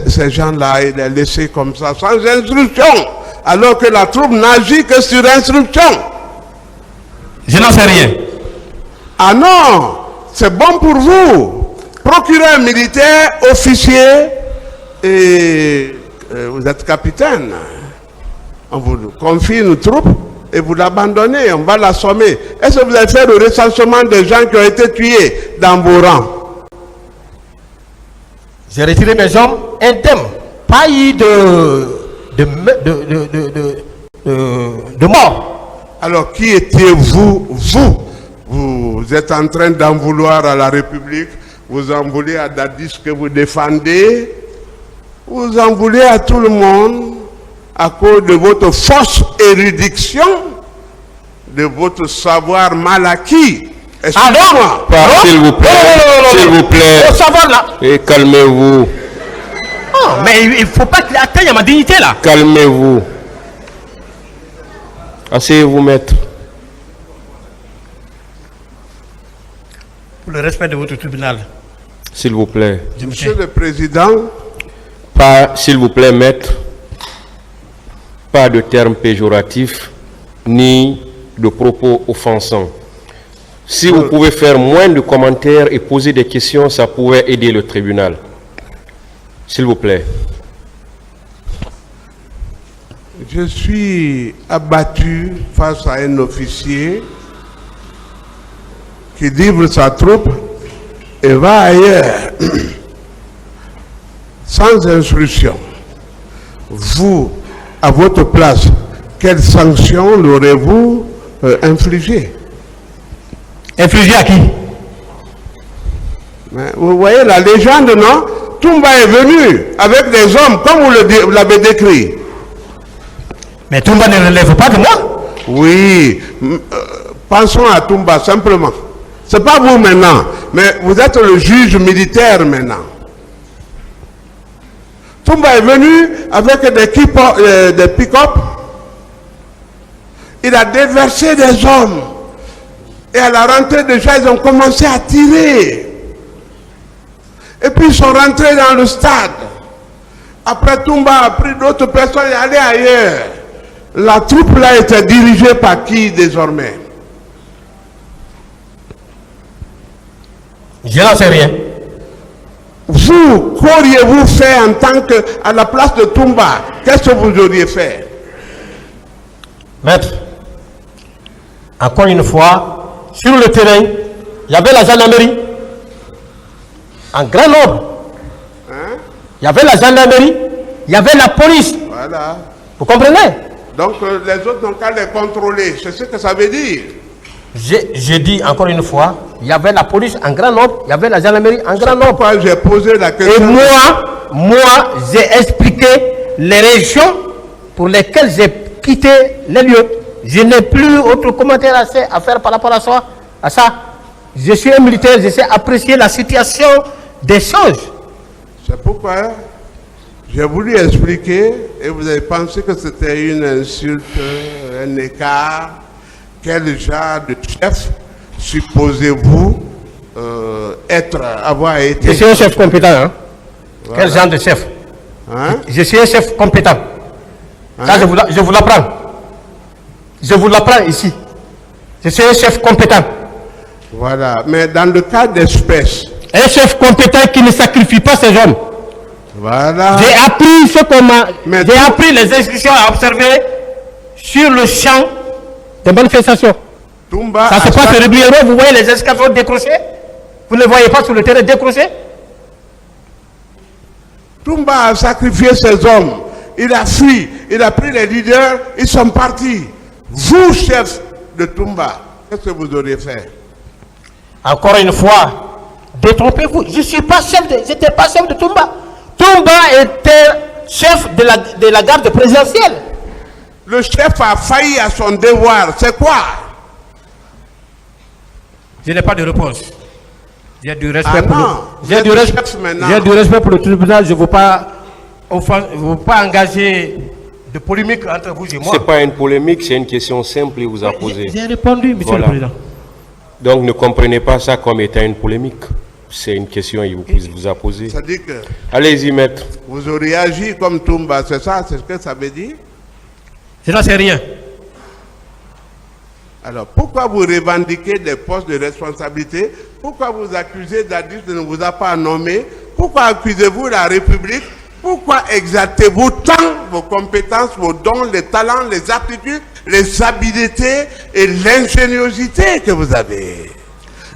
ces gens-là, il les laissé comme ça, sans instruction, alors que la troupe n'agit que sur instruction? Je n'en sais rien. Ah non, c'est bon pour vous. Procureur militaire, officier, et vous êtes capitaine. On vous confie une troupe et vous l'abandonnez, on va l'assommer. Est-ce que vous avez fait le recensement des gens qui ont été tués dans vos rangs? J'ai retiré mes hommes indemnes. Pas eu de mort. Alors qui étiez-vous? Vous êtes en train d'en vouloir à la République, vous en voulez à Dadis que vous défendez, vous en voulez à tout le monde à cause de votre fausse érudition, de votre savoir mal acquis. Excusez-moi. S'il vous plaît, s'il vous plaît. Au savoir là. Et calmez-vous. Oh, mais il ne faut pas qu'il atteigne à ma dignité là. Calmez-vous. Asseyez-vous, maître. Pour le respect de votre tribunal. S'il vous plaît. Monsieur le Président. Pas, s'il vous plaît, maître. Pas de termes péjoratifs, ni de propos offensants. Si vous pouvez faire moins de commentaires et poser des questions, ça pourrait aider le tribunal. S'il vous plaît. Je suis abattu face à un officier qui livre sa troupe et va ailleurs sans instruction. Vous, à votre place, quelle sanction l'aurez-vous infligée? Infligée à qui? Mais vous voyez la légende, non? Toumba est venu avec des hommes, comme vous l'avez décrit. Mais Toumba ne relève pas de moi? Oui, pensons à Toumba simplement. Ce n'est pas vous maintenant, mais vous êtes le juge militaire maintenant. Toumba est venu avec des pick-up. Il a déversé des hommes. Et à la rentrée déjà, ils ont commencé à tirer. Et puis ils sont rentrés dans le stade. Après, Toumba a pris d'autres personnes et allé ailleurs. La troupe là était dirigée par qui désormais? Je n'en sais rien. Vous, qu'auriez-vous fait en tant que, à la place de Toumba? Qu'est-ce que vous auriez fait? Maître, encore une fois, sur le terrain, il y avait la gendarmerie, en grand nombre. Hein? Il y avait la gendarmerie, il y avait la police. Voilà. Vous comprenez? Donc les autres n'ont qu'à les contrôler. C'est ce que ça veut dire. J'ai dit encore une fois, il y avait la police en grand nombre, il y avait la gendarmerie en grand nombre. Pourquoi j'ai posé la question? Et moi, j'ai expliqué les régions pour lesquelles j'ai quitté les lieux. Je n'ai plus autre commentaire à faire par rapport à ça. Je suis un militaire, je sais apprécier la situation des choses. C'est pourquoi j'ai voulu expliquer et vous avez pensé que c'était une insulte, un écart. Quel genre de chef supposez-vous avoir été? Je suis un chef compétent. Hein? Voilà. Quel genre de chef? Hein? Je suis un chef compétent. Hein? Ça, je vous l'apprends. Je vous l'apprends ici. Je suis un chef compétent. Voilà. Mais dans le cas d'espèce. Un chef compétent qui ne sacrifie pas ses hommes. Voilà. J'ai appris ce qu'on m'a. Mais J'ai appris les instructions à observer sur le champ des manifestations. Toumba Ça se passe régulièrement. Vous voyez les escadrons décrochés. Vous ne voyez pas sur le terrain décrochés. Toumba a sacrifié ses hommes. Il a fui. Il a pris les leaders. Ils sont partis. Vous, chef de Toumba, qu'est-ce que vous auriez fait? Encore une fois, détrompez-vous. Je n'étais pas chef de Toumba. Toumba était chef de la garde présidentielle. Le chef a failli à son devoir. C'est quoi? Je n'ai pas de réponse. J'ai du respect pour non. J'ai du respect pour le tribunal. Je ne veux pas engager de polémique entre vous et moi. Ce n'est pas une polémique, c'est une question simple que vous a posée. J'ai répondu, monsieur le Président. Donc ne comprenez pas ça comme étant une polémique. C'est une question qu'il vous a posée. Ça dit que Allez-y, maître. vous auriez agi comme Toumba, c'est ça? C'est ce que ça veut dire? Je n'en sais rien. Alors, pourquoi vous revendiquez des postes de responsabilité? Pourquoi vous accusez Dadis de ne vous a pas nommé? Pourquoi accusez-vous la République? Pourquoi exaltez-vous tant vos compétences, vos dons, les talents, les aptitudes, les habiletés et l'ingéniosité que vous avez?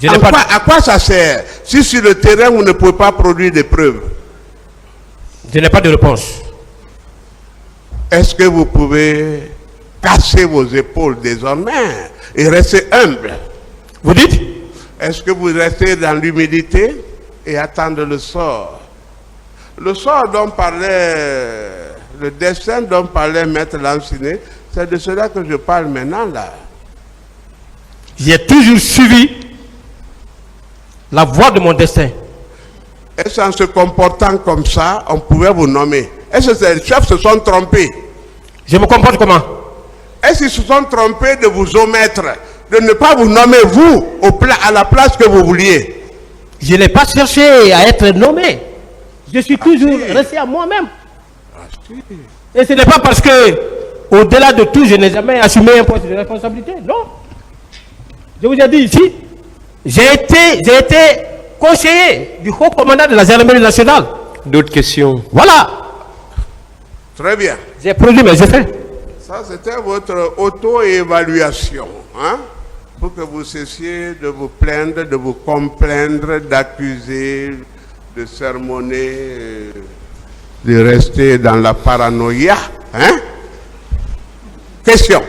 À quoi ça sert si sur le terrain vous ne pouvez pas produire des preuves? Je n'ai pas de réponse. Est-ce que vous pouvez casser vos épaules désormais et rester humble? Vous dites? Est-ce que vous restez dans l'humilité et attendre le sort? Le sort dont parlait, le destin dont parlait Maître Lansiné, c'est de cela que je parle maintenant là. J'ai toujours suivi la voie de mon destin. Est-ce qu'en se comportant comme ça, on pouvait vous nommer? Est-ce que les chefs se sont trompés? Je me comporte comment? Est-ce qu'ils se sont trompés de vous omettre, de ne pas vous nommer vous à la place que vous vouliez? Je n'ai pas cherché à être nommé. Je suis toujours resté à moi-même. Et ce n'est pas parce que, au-delà de tout, je n'ai jamais assumé un poste de responsabilité. Non. Je vous ai dit ici, j'ai été conseiller du haut commandant de la gendarmerie nationale. D'autres questions? Voilà. Très bien. J'ai produit mes effets. Ça, c'était votre auto-évaluation, hein? Pour que vous cessiez de vous plaindre, de vous complaindre, d'accuser, de sermonner, de rester dans la paranoïa, hein? Question.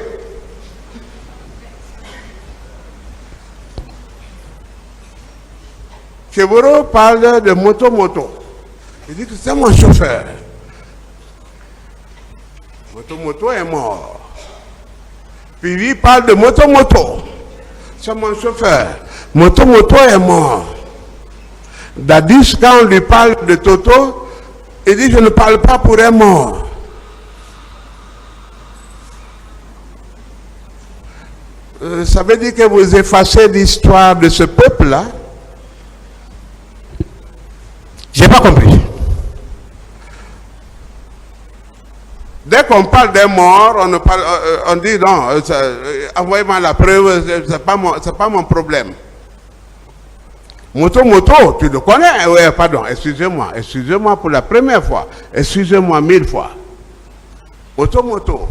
Keboro parle de moto-moto. Il dit que c'est mon chauffeur. Moto-moto est mort. Puis lui parle de moto-moto. C'est mon chauffeur. Moto-moto est mort. Dadis, quand on lui parle de Toto, il dit, je ne parle pas pour un mort. Ça veut dire que vous effacez l'histoire de ce peuple-là? J'ai pas compris. Dès qu'on parle des morts, on dit non, envoyez-moi la preuve, c'est pas mon problème. Moto, tu le connais? Oui, pardon, excusez-moi pour la première fois, excusez-moi 1000 fois. Moto.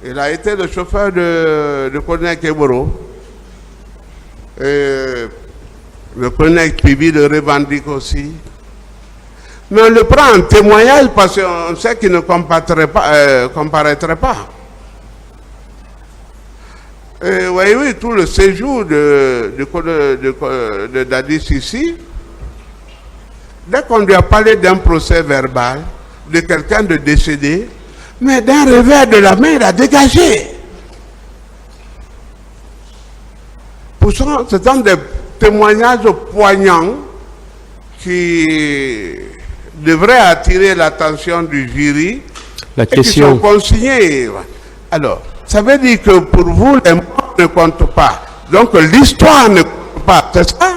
Il a été le chauffeur de colonel Keboro. Et le colonel Pibi le revendique aussi. Mais on le prend en témoignage parce qu'on sait qu'il ne comparaîtrait pas. Et oui, tout le séjour de Dadis ici, dès qu'on lui a parlé d'un procès verbal, de quelqu'un de décédé, mais d'un revers de la main, il a dégagé. Pourtant, ce sont des témoignages poignants qui devraient attirer l'attention du jury La et qui question. sont consignés. Alors, ça veut dire que pour vous, les morts ne comptent pas. Donc l'histoire ne compte pas, c'est ça?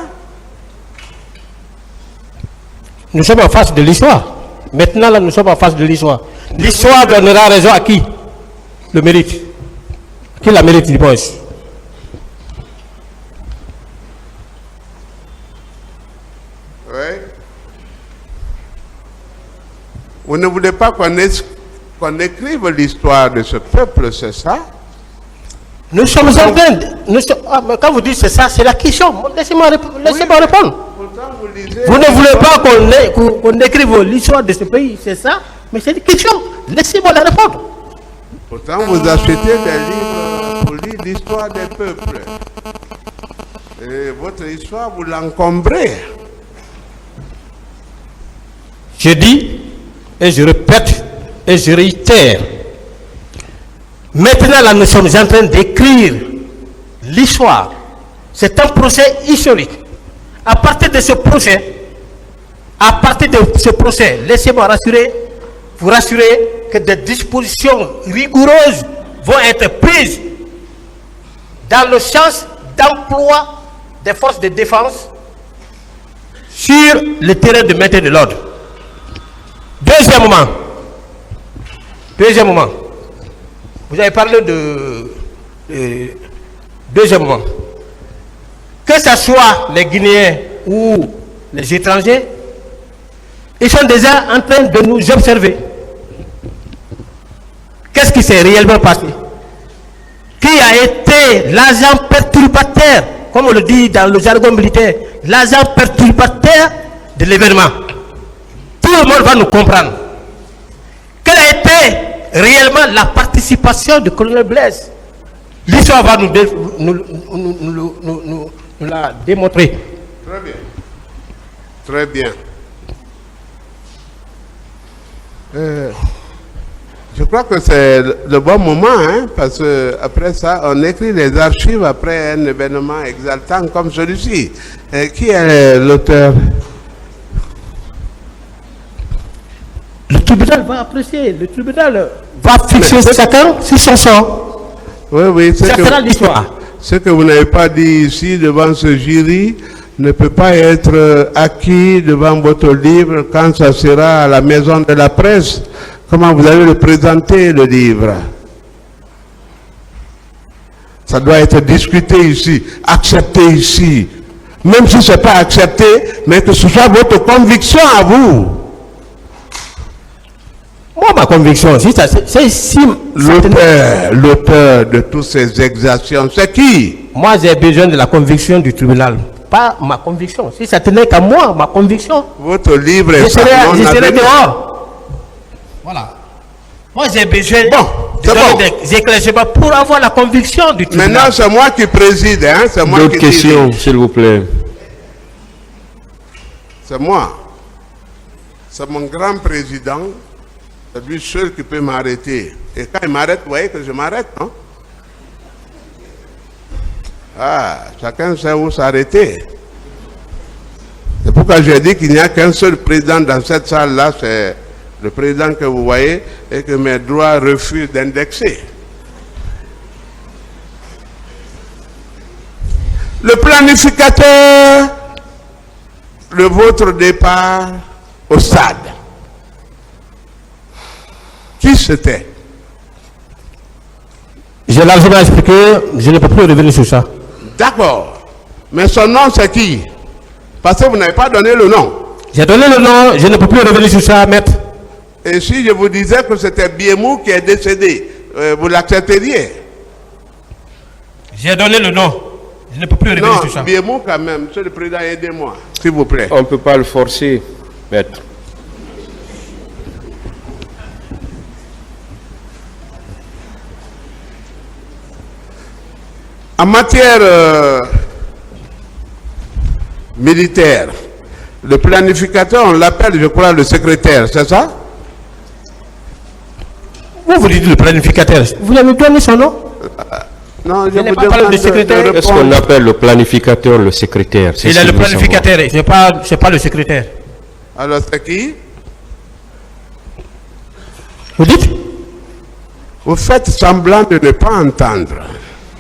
Nous sommes en face de l'histoire. Maintenant, là, nous sommes en face de l'histoire. L'histoire donnera raison à qui? Le mérite. Qui la mérite, du moins? Oui. Vous ne voulez pas qu'on écrive l'histoire de ce peuple, c'est ça? Nous sommes en train de... mais quand vous dites c'est ça, c'est la question. Laissez-moi répondre. Pourtant, vous lisez... Vous ne voulez pas qu'on écrive l'histoire de ce pays, c'est ça? Mais c'est une question. Laissez-moi la répondre. Pourtant, vous achetez des livres pour lire l'histoire des peuples. Et votre histoire, vous l'encombrez. Je dis, et je répète, et je réitère. Maintenant, là, nous sommes en train d'écrire l'histoire. C'est un procès historique. À partir de ce procès, laissez-moi vous rassurer que des dispositions rigoureuses vont être prises dans le sens d'emploi des forces de défense sur le terrain de maintien de l'ordre. Deuxièmement, vous avez parlé de deuxièmement, que ce soit les Guinéens ou les étrangers, ils sont déjà en train de nous observer. Qu'est-ce qui s'est réellement passé? Qui a été l'agent perturbateur, comme on le dit dans le jargon militaire, l'agent perturbateur de l'événement? Tout le monde va nous comprendre. Quelle a été réellement la participation du colonel Blaise? L'histoire va nous la démontrer. Très bien. Très bien. Je crois que c'est le bon moment, hein, parce que après ça, on écrit les archives après un événement exaltant comme celui-ci. Qui est l'auteur? Le tribunal va apprécier, le tribunal va fixer chacun sur son sort. Oui, Ça sera l'histoire. Ce que vous n'avez pas dit ici devant ce jury ne peut pas être acquis devant votre livre quand ça sera à la maison de la presse. Comment vous allez le présenter, le livre? Ça doit être discuté ici, accepté ici. Même si ce n'est pas accepté, mais que ce soit votre conviction à vous. Moi, ma conviction, c'est L'auteur de toutes ces exactions, c'est qui? Moi, j'ai besoin de la conviction du tribunal, pas ma conviction. Si ça tenait qu'à moi, ma conviction, Votre livre est je serais dehors. Voilà. Moi, j'ai besoin des éclaircissements pour avoir la conviction du tribunal. Maintenant, c'est moi qui préside, hein? C'est moi D'autres qui questions, dirige. s'il vous plaît. C'est moi. C'est mon grand président. C'est lui seul qui peut m'arrêter. Et quand il m'arrête, vous voyez que je m'arrête, non? Ah, chacun sait où s'arrêter. C'est pourquoi j'ai dit qu'il n'y a qu'un seul président dans cette salle-là, c'est le président que vous voyez, et que mes droits refusent d'indexer. Le planificateur de votre départ au stade. Qui c'était? J'ai largement expliqué, je ne peux plus revenir sur ça. D'accord. Mais son nom, c'est qui? Parce que vous n'avez pas donné le nom. J'ai donné le nom, je ne peux plus revenir sur ça, maître. Et si je vous disais que c'était Biemou qui est décédé, vous l'accepteriez? J'ai donné le nom, je ne peux plus revenir sur ça. Non, Biemou quand même. Monsieur le Président, aidez-moi, s'il vous plaît. On ne peut pas le forcer, maître. En matière militaire, le planificateur, on l'appelle, je crois, le secrétaire, c'est ça? Vous dites le planificateur. Vous avez donné son nom? Non, je n'ai pas parlé de secrétaire. Est-ce qu'on appelle le planificateur le secrétaire? Il est le planificateur, c'est pas le secrétaire. Alors c'est qui? Vous dites? Vous faites semblant de ne pas entendre.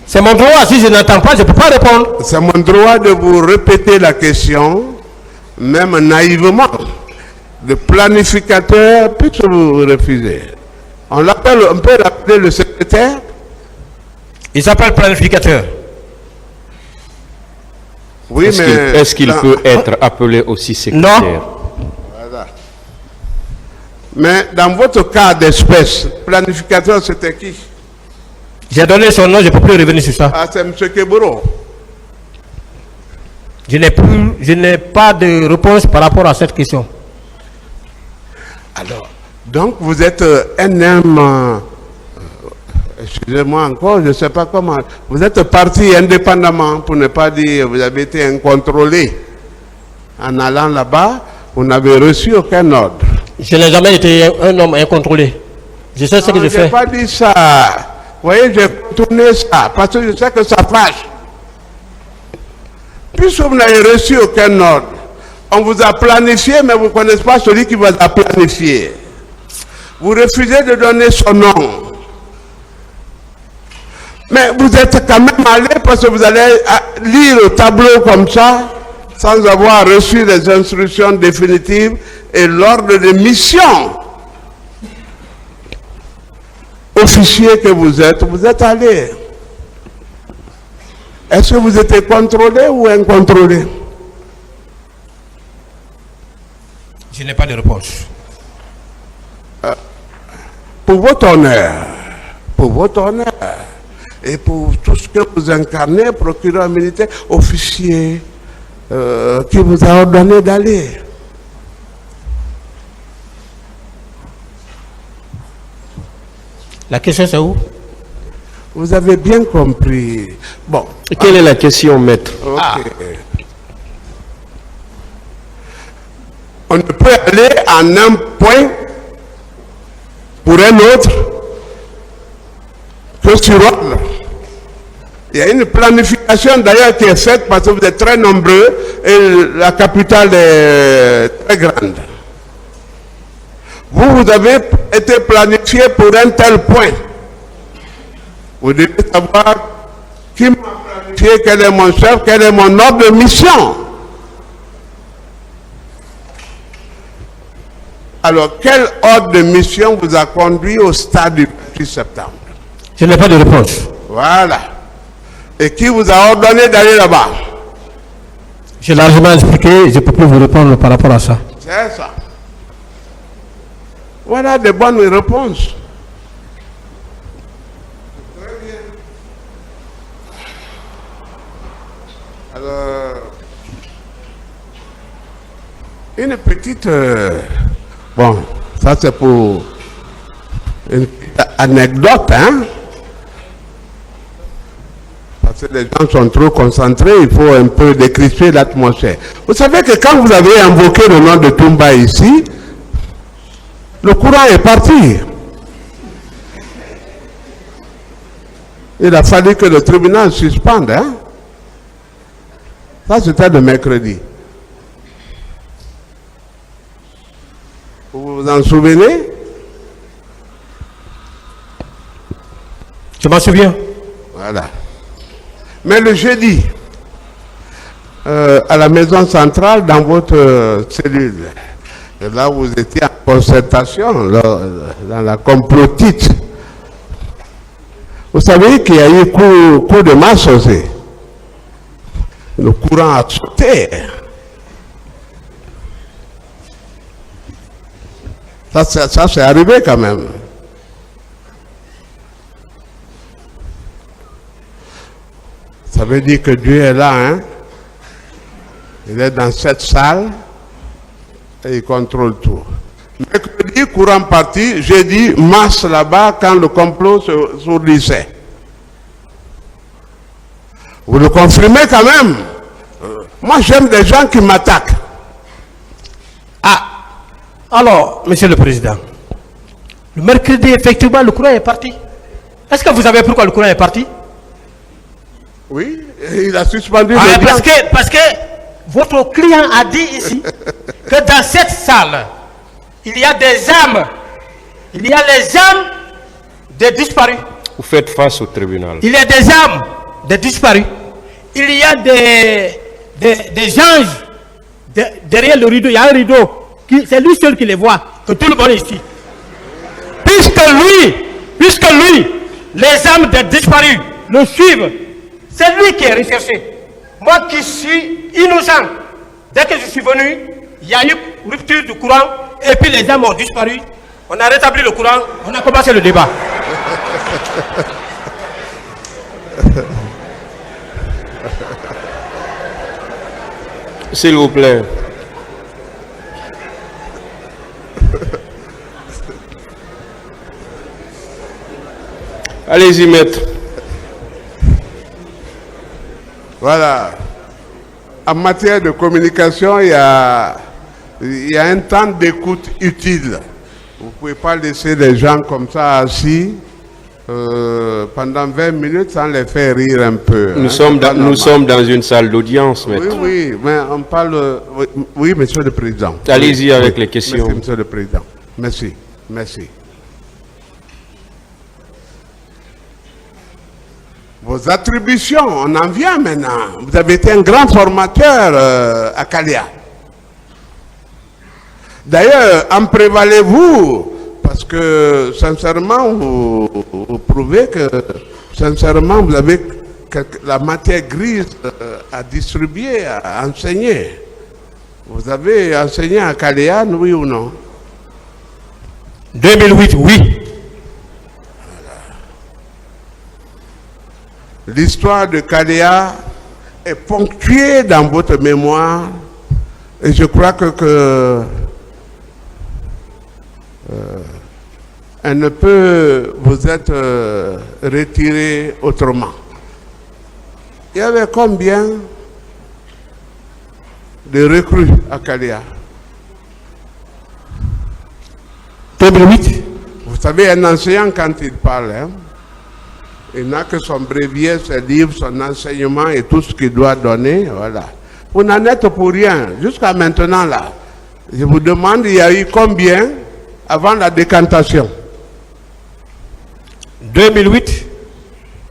C'est mon droit. Si je n'entends pas, je ne peux pas répondre. C'est mon droit de vous répéter la question, même naïvement. Le planificateur, puisque vous refusez. On peut l'appeler le secrétaire. Il s'appelle planificateur. Oui, Est-ce qu'il peut être appelé aussi secrétaire? Non. Voilà. Mais dans votre cas d'espèce, planificateur, c'était qui? J'ai donné son nom, je ne peux plus revenir sur ça. Ah, c'est M. Keburo. Je n'ai pas de réponse par rapport à cette question. Alors, donc vous êtes un homme, excusez-moi encore, je ne sais pas comment, vous êtes parti indépendamment, pour ne pas dire, vous avez été incontrôlé. En allant là-bas, vous n'avez reçu aucun ordre. Je n'ai jamais été un homme incontrôlé. Je sais ce que je Je fais. n'ai pas dit ça. Vous voyez, j'ai contourné ça, parce que je sais que ça fâche. Puisque vous n'avez reçu aucun ordre, on vous a planifié, mais vous ne connaissez pas celui qui vous a planifié. Vous refusez de donner son nom. Mais vous êtes quand même allé parce que vous allez lire le tableau comme ça, sans avoir reçu les instructions définitives et l'ordre de mission. Officier que vous êtes allé. Est-ce que vous étiez contrôlé ou incontrôlé? Je n'ai pas de réponse. Pour votre honneur, et pour tout ce que vous incarnez, procureur militaire, officier, qui vous a ordonné d'aller. La question c'est où? Vous avez bien compris. Bon. Quelle est la question, maître? Ok. On ne peut aller en un point pour un autre que sur ordre. Il y a une planification d'ailleurs qui est faite parce que vous êtes très nombreux et la capitale est très grande. Vous avez été planifié pour un tel point. Vous devez savoir qui m'a planifié, quel est mon chef, quel est mon ordre de mission. Alors, quel ordre de mission vous a conduit au stade du 28 septembre? Je n'ai pas de réponse. Voilà. Et qui vous a ordonné d'aller là-bas? J'ai largement expliqué, je ne peux plus vous répondre par rapport à ça. C'est ça. Voilà de bonnes réponses. Très bien. Alors, une petite... bon, ça c'est pour une petite anecdote, hein? Parce que les gens sont trop concentrés, il faut un peu décrisper l'atmosphère. Vous savez que quand vous avez invoqué le nom de Toumba ici, le courant est parti. Il a fallu que le tribunal suspende, hein? Ça c'était le mercredi. Vous vous en souvenez? Je m'en souviens. Voilà. Mais le jeudi, à la maison centrale, dans votre cellule, et là vous étiez en concertation, là, dans la complotite, vous savez qu'il y a eu coup de masse aussi. Le courant a sauté. Ça c'est arrivé quand même. Ça veut dire que Dieu est là, hein? Il est dans cette salle et il contrôle tout. Mercredi, courant parti, jeudi, masse là-bas quand le complot s'ourdissait. Vous le confirmez quand même? Moi, j'aime des gens qui m'attaquent. Ah, alors, monsieur le président, le mercredi, effectivement, le courant est parti. Est-ce que vous savez pourquoi le courant est parti? Oui, il a suspendu Ah, les gens. parce que votre client a dit ici que dans cette salle, il y a des âmes. Il y a les âmes des disparus. Vous faites face au tribunal. Il y a des âmes des disparus. Il y a des anges derrière le rideau. Il y a un rideau. C'est lui seul qui les voit, que tout le monde est ici. Puisque lui, les âmes des disparus le suivent, c'est lui qui est recherché. Moi qui suis innocent, dès que je suis venu, il y a eu rupture du courant, et puis les âmes ont disparu. On a rétabli le courant, on a commencé le débat. S'il vous plaît. Allez-y, maître. Voilà. En matière de communication, il y a un temps d'écoute utile. Vous ne pouvez pas laisser les gens comme ça assis pendant 20 minutes sans les faire rire un peu. Nous sommes dans une salle d'audience, maître. Oui, mais on parle... Oui, monsieur le président. Allez-y avec les questions. Merci, monsieur le président. Merci. Vos attributions, on en vient maintenant. Vous avez été un grand formateur à Kalia. D'ailleurs, en prévalez-vous, parce que sincèrement, vous prouvez que sincèrement, vous avez la matière grise à distribuer, à enseigner. Vous avez enseigné à Kalia, oui ou non? 2008, oui. L'histoire de Kalia est ponctuée dans votre mémoire et je crois que elle ne peut vous être retirée autrement. Il y avait combien de recrues à Kalia? 2008. Vous savez, un enseignant, quand il parle, il n'a que son brevier, ses livres, son enseignement et tout ce qu'il doit donner. Voilà. Vous n'en êtes pour rien. Jusqu'à maintenant, là. Je vous demande, il y a eu combien avant la décantation? 2008,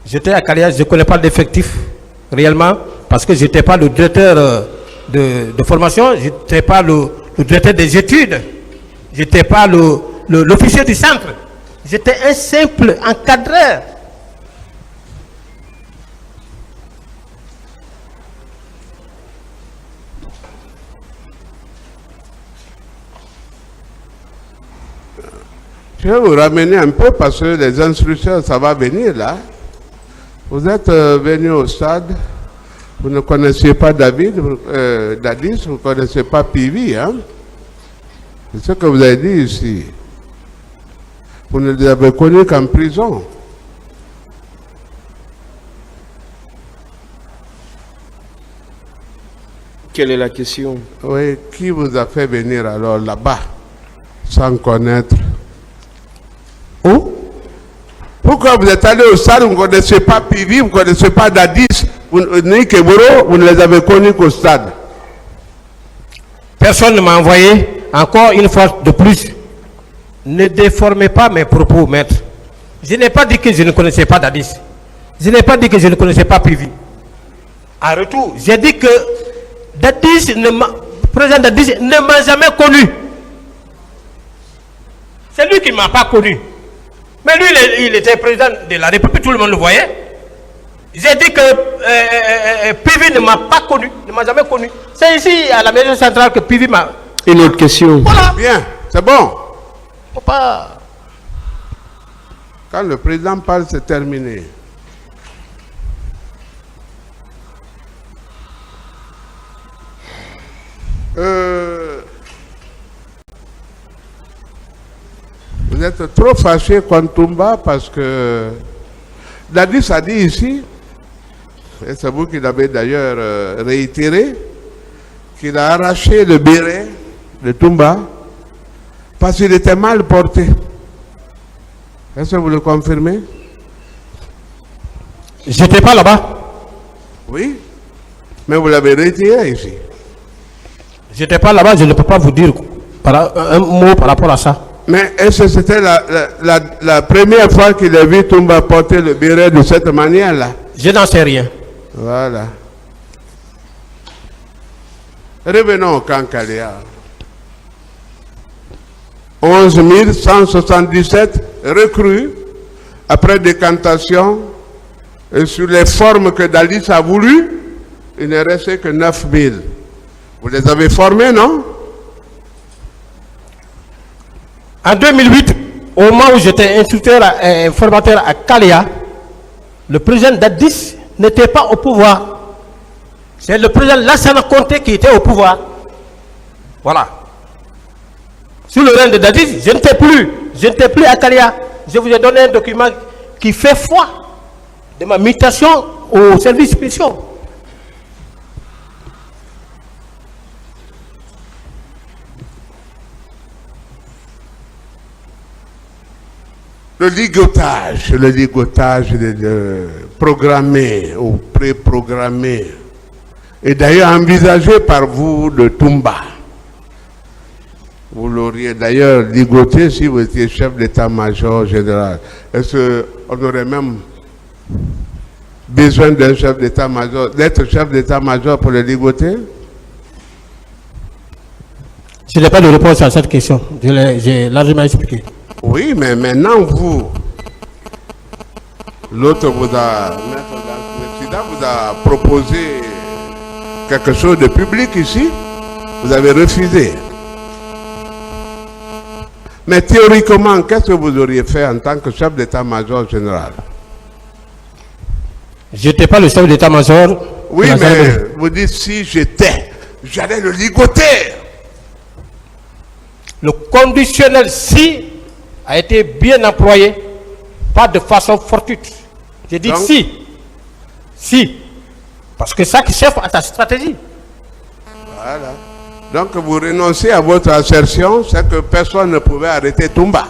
j'étais à Kalia, je ne connais pas l'effectif réellement, parce que je n'étais pas le directeur de formation, je n'étais pas le directeur des études, je n'étais pas l'officier du centre. J'étais un simple encadreur. Je vais vous ramener un peu parce que les instructions, ça va venir là. Vous êtes venu au stade, vous ne connaissiez pas Dadis, vous ne connaissez pas Pivi. Hein? C'est ce que vous avez dit ici. Vous ne les avez connus qu'en prison. Quelle est la question? Oui, qui vous a fait venir alors là-bas sans connaître? Où? Pourquoi vous êtes allé au stade, vous ne connaissez pas Pivi, vous ne connaissez pas Dadis, ni Keboro, vous ne les avez connus qu'au stade? Personne ne m'a envoyé. Encore une fois de plus, ne déformez pas mes propos, maître. Je n'ai pas dit que je ne connaissais pas Dadis. Je n'ai pas dit que je ne connaissais pas Pivi. En retour, j'ai dit que président Dadis ne m'a jamais connu. C'est lui qui ne m'a pas connu. Mais lui, il était président de la République, tout le monde le voyait. J'ai dit que Pivi ne m'a pas connu, ne m'a jamais connu. C'est ici, à la maison centrale, que Pivi m'a... Une autre question. Voilà. Bien, c'est bon. Faut pas... Quand le président parle, c'est terminé. Vous êtes trop fâché contre Toumba parce que Dadis a dit ici, et c'est vous qui l'avez d'ailleurs réitéré, qu'il a arraché le béret de Toumba parce qu'il était mal porté. Est-ce que vous le confirmez? J'étais pas là-bas. Oui, mais vous l'avez retiré ici. J'étais pas là-bas, je ne peux pas vous dire un mot par rapport à ça. Mais est-ce que c'était la première fois qu'il a vu Toumba porter le béret de cette manière-là? Je n'en sais rien. Voilà. Revenons au Kankaléa. 11 177 recrues après décantation, et sur les formes que Dalis a voulu, il n'est resté que 9 000. Vous les avez formés, non? En 2008, au moment où j'étais formateur à Kalea, le président Dadis n'était pas au pouvoir. C'est le président Lassana Conté qui était au pouvoir. Voilà. Sous le règne de Dadis, je n'étais plus à Kalea. Je vous ai donné un document qui fait foi de ma mutation au service spéciaux. Le ligotage programmé ou pré-programmé est d'ailleurs envisagé par vous de Toumba. Vous l'auriez d'ailleurs ligoté si vous étiez chef d'état-major général. Est-ce qu'on aurait même besoin d'un chef d'état-major, d'être chef d'état-major pour le ligoter? Je n'ai pas de réponse à cette question. J'ai largement expliqué. Oui, mais maintenant l'autre vous a proposé quelque chose de public ici, vous avez refusé. Mais théoriquement, qu'est-ce que vous auriez fait en tant que chef d'état-major général? Je n'étais pas le chef d'état-major. Oui, mais vous dites si j'étais, j'allais le ligoter. Le conditionnel si a été bien employé, pas de façon fortuite. J'ai dit si. Parce que chaque chef a sa stratégie. Voilà. Donc vous renoncez à votre assertion, c'est que personne ne pouvait arrêter Toumba.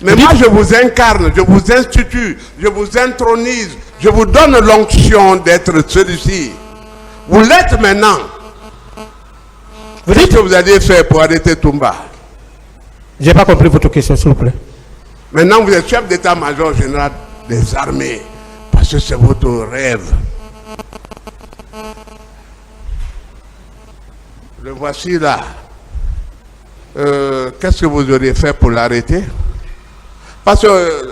Mais moi je vous incarne, je vous institue, je vous intronise, je vous donne l'onction d'être celui-ci. Vous l'êtes maintenant. Vous dites que vous allez faire pour arrêter Toumba? Je n'ai pas compris votre question, s'il vous plaît. Maintenant, vous êtes chef d'état-major général des armées, parce que c'est votre rêve. Le voici là. Qu'est-ce que vous auriez fait pour l'arrêter? Parce que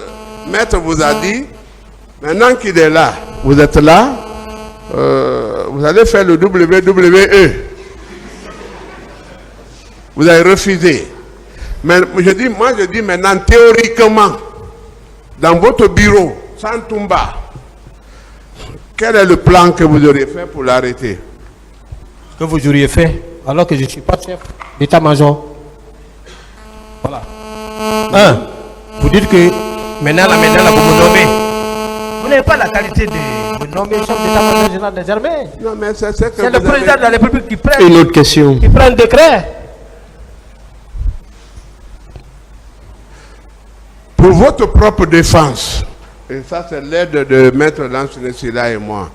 maître vous a dit, maintenant qu'il est là, vous êtes là, vous allez faire le WWE. Vous avez refusé. Mais je dis maintenant théoriquement, dans votre bureau, sans Toumba, quel est le plan que vous auriez fait pour l'arrêter? Que vous auriez fait alors que je ne suis pas chef d'état-major. Voilà. Vous dites que maintenant, vous me nommez. Vous n'avez pas la qualité de me nommer chef d'état-major général des armées. Non, mais c'est le président de la République qui prend. Une autre question. Qui prend un décret. Pour votre propre défense, et ça c'est l'aide de Maître Lancelot et moi,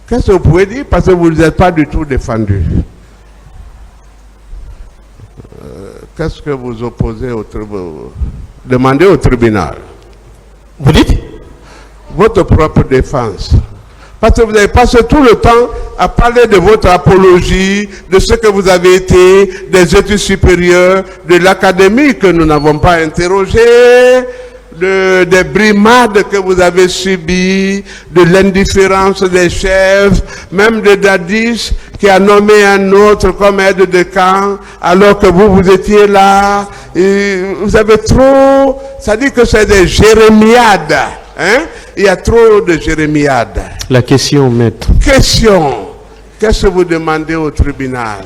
qu'est-ce que vous pouvez dire? Parce que vous n'êtes pas du tout défendu. Qu'est-ce que vous opposez au tribunal? Demandez au tribunal. Vous dites? Votre propre défense. Parce que vous avez passé tout le temps à parler de votre apologie, de ce que vous avez été, des études supérieures, de l'académie que nous n'avons pas interrogé, des brimades que vous avez subies, de l'indifférence des chefs, même de Dadis qui a nommé un autre comme aide de camp, alors que vous étiez là. Et vous avez trop, ça dit que c'est des jérémiades. Hein? Il y a trop de jérémiades. La question, maître. Question. Qu'est-ce que vous demandez au tribunal?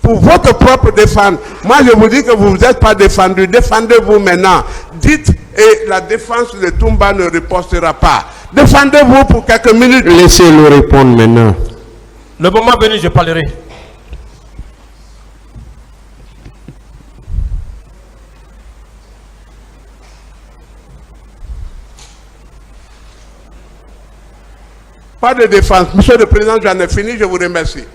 Pour votre propre défense. Moi, je vous dis que vous n'êtes pas défendu. Défendez-vous maintenant. Dites, et la défense de Toumba ne ripostera pas. Défendez-vous pour quelques minutes. Laissez-le répondre maintenant. Le moment venu, je parlerai. Pas de défense. Monsieur le Président, j'en ai fini, je vous remercie.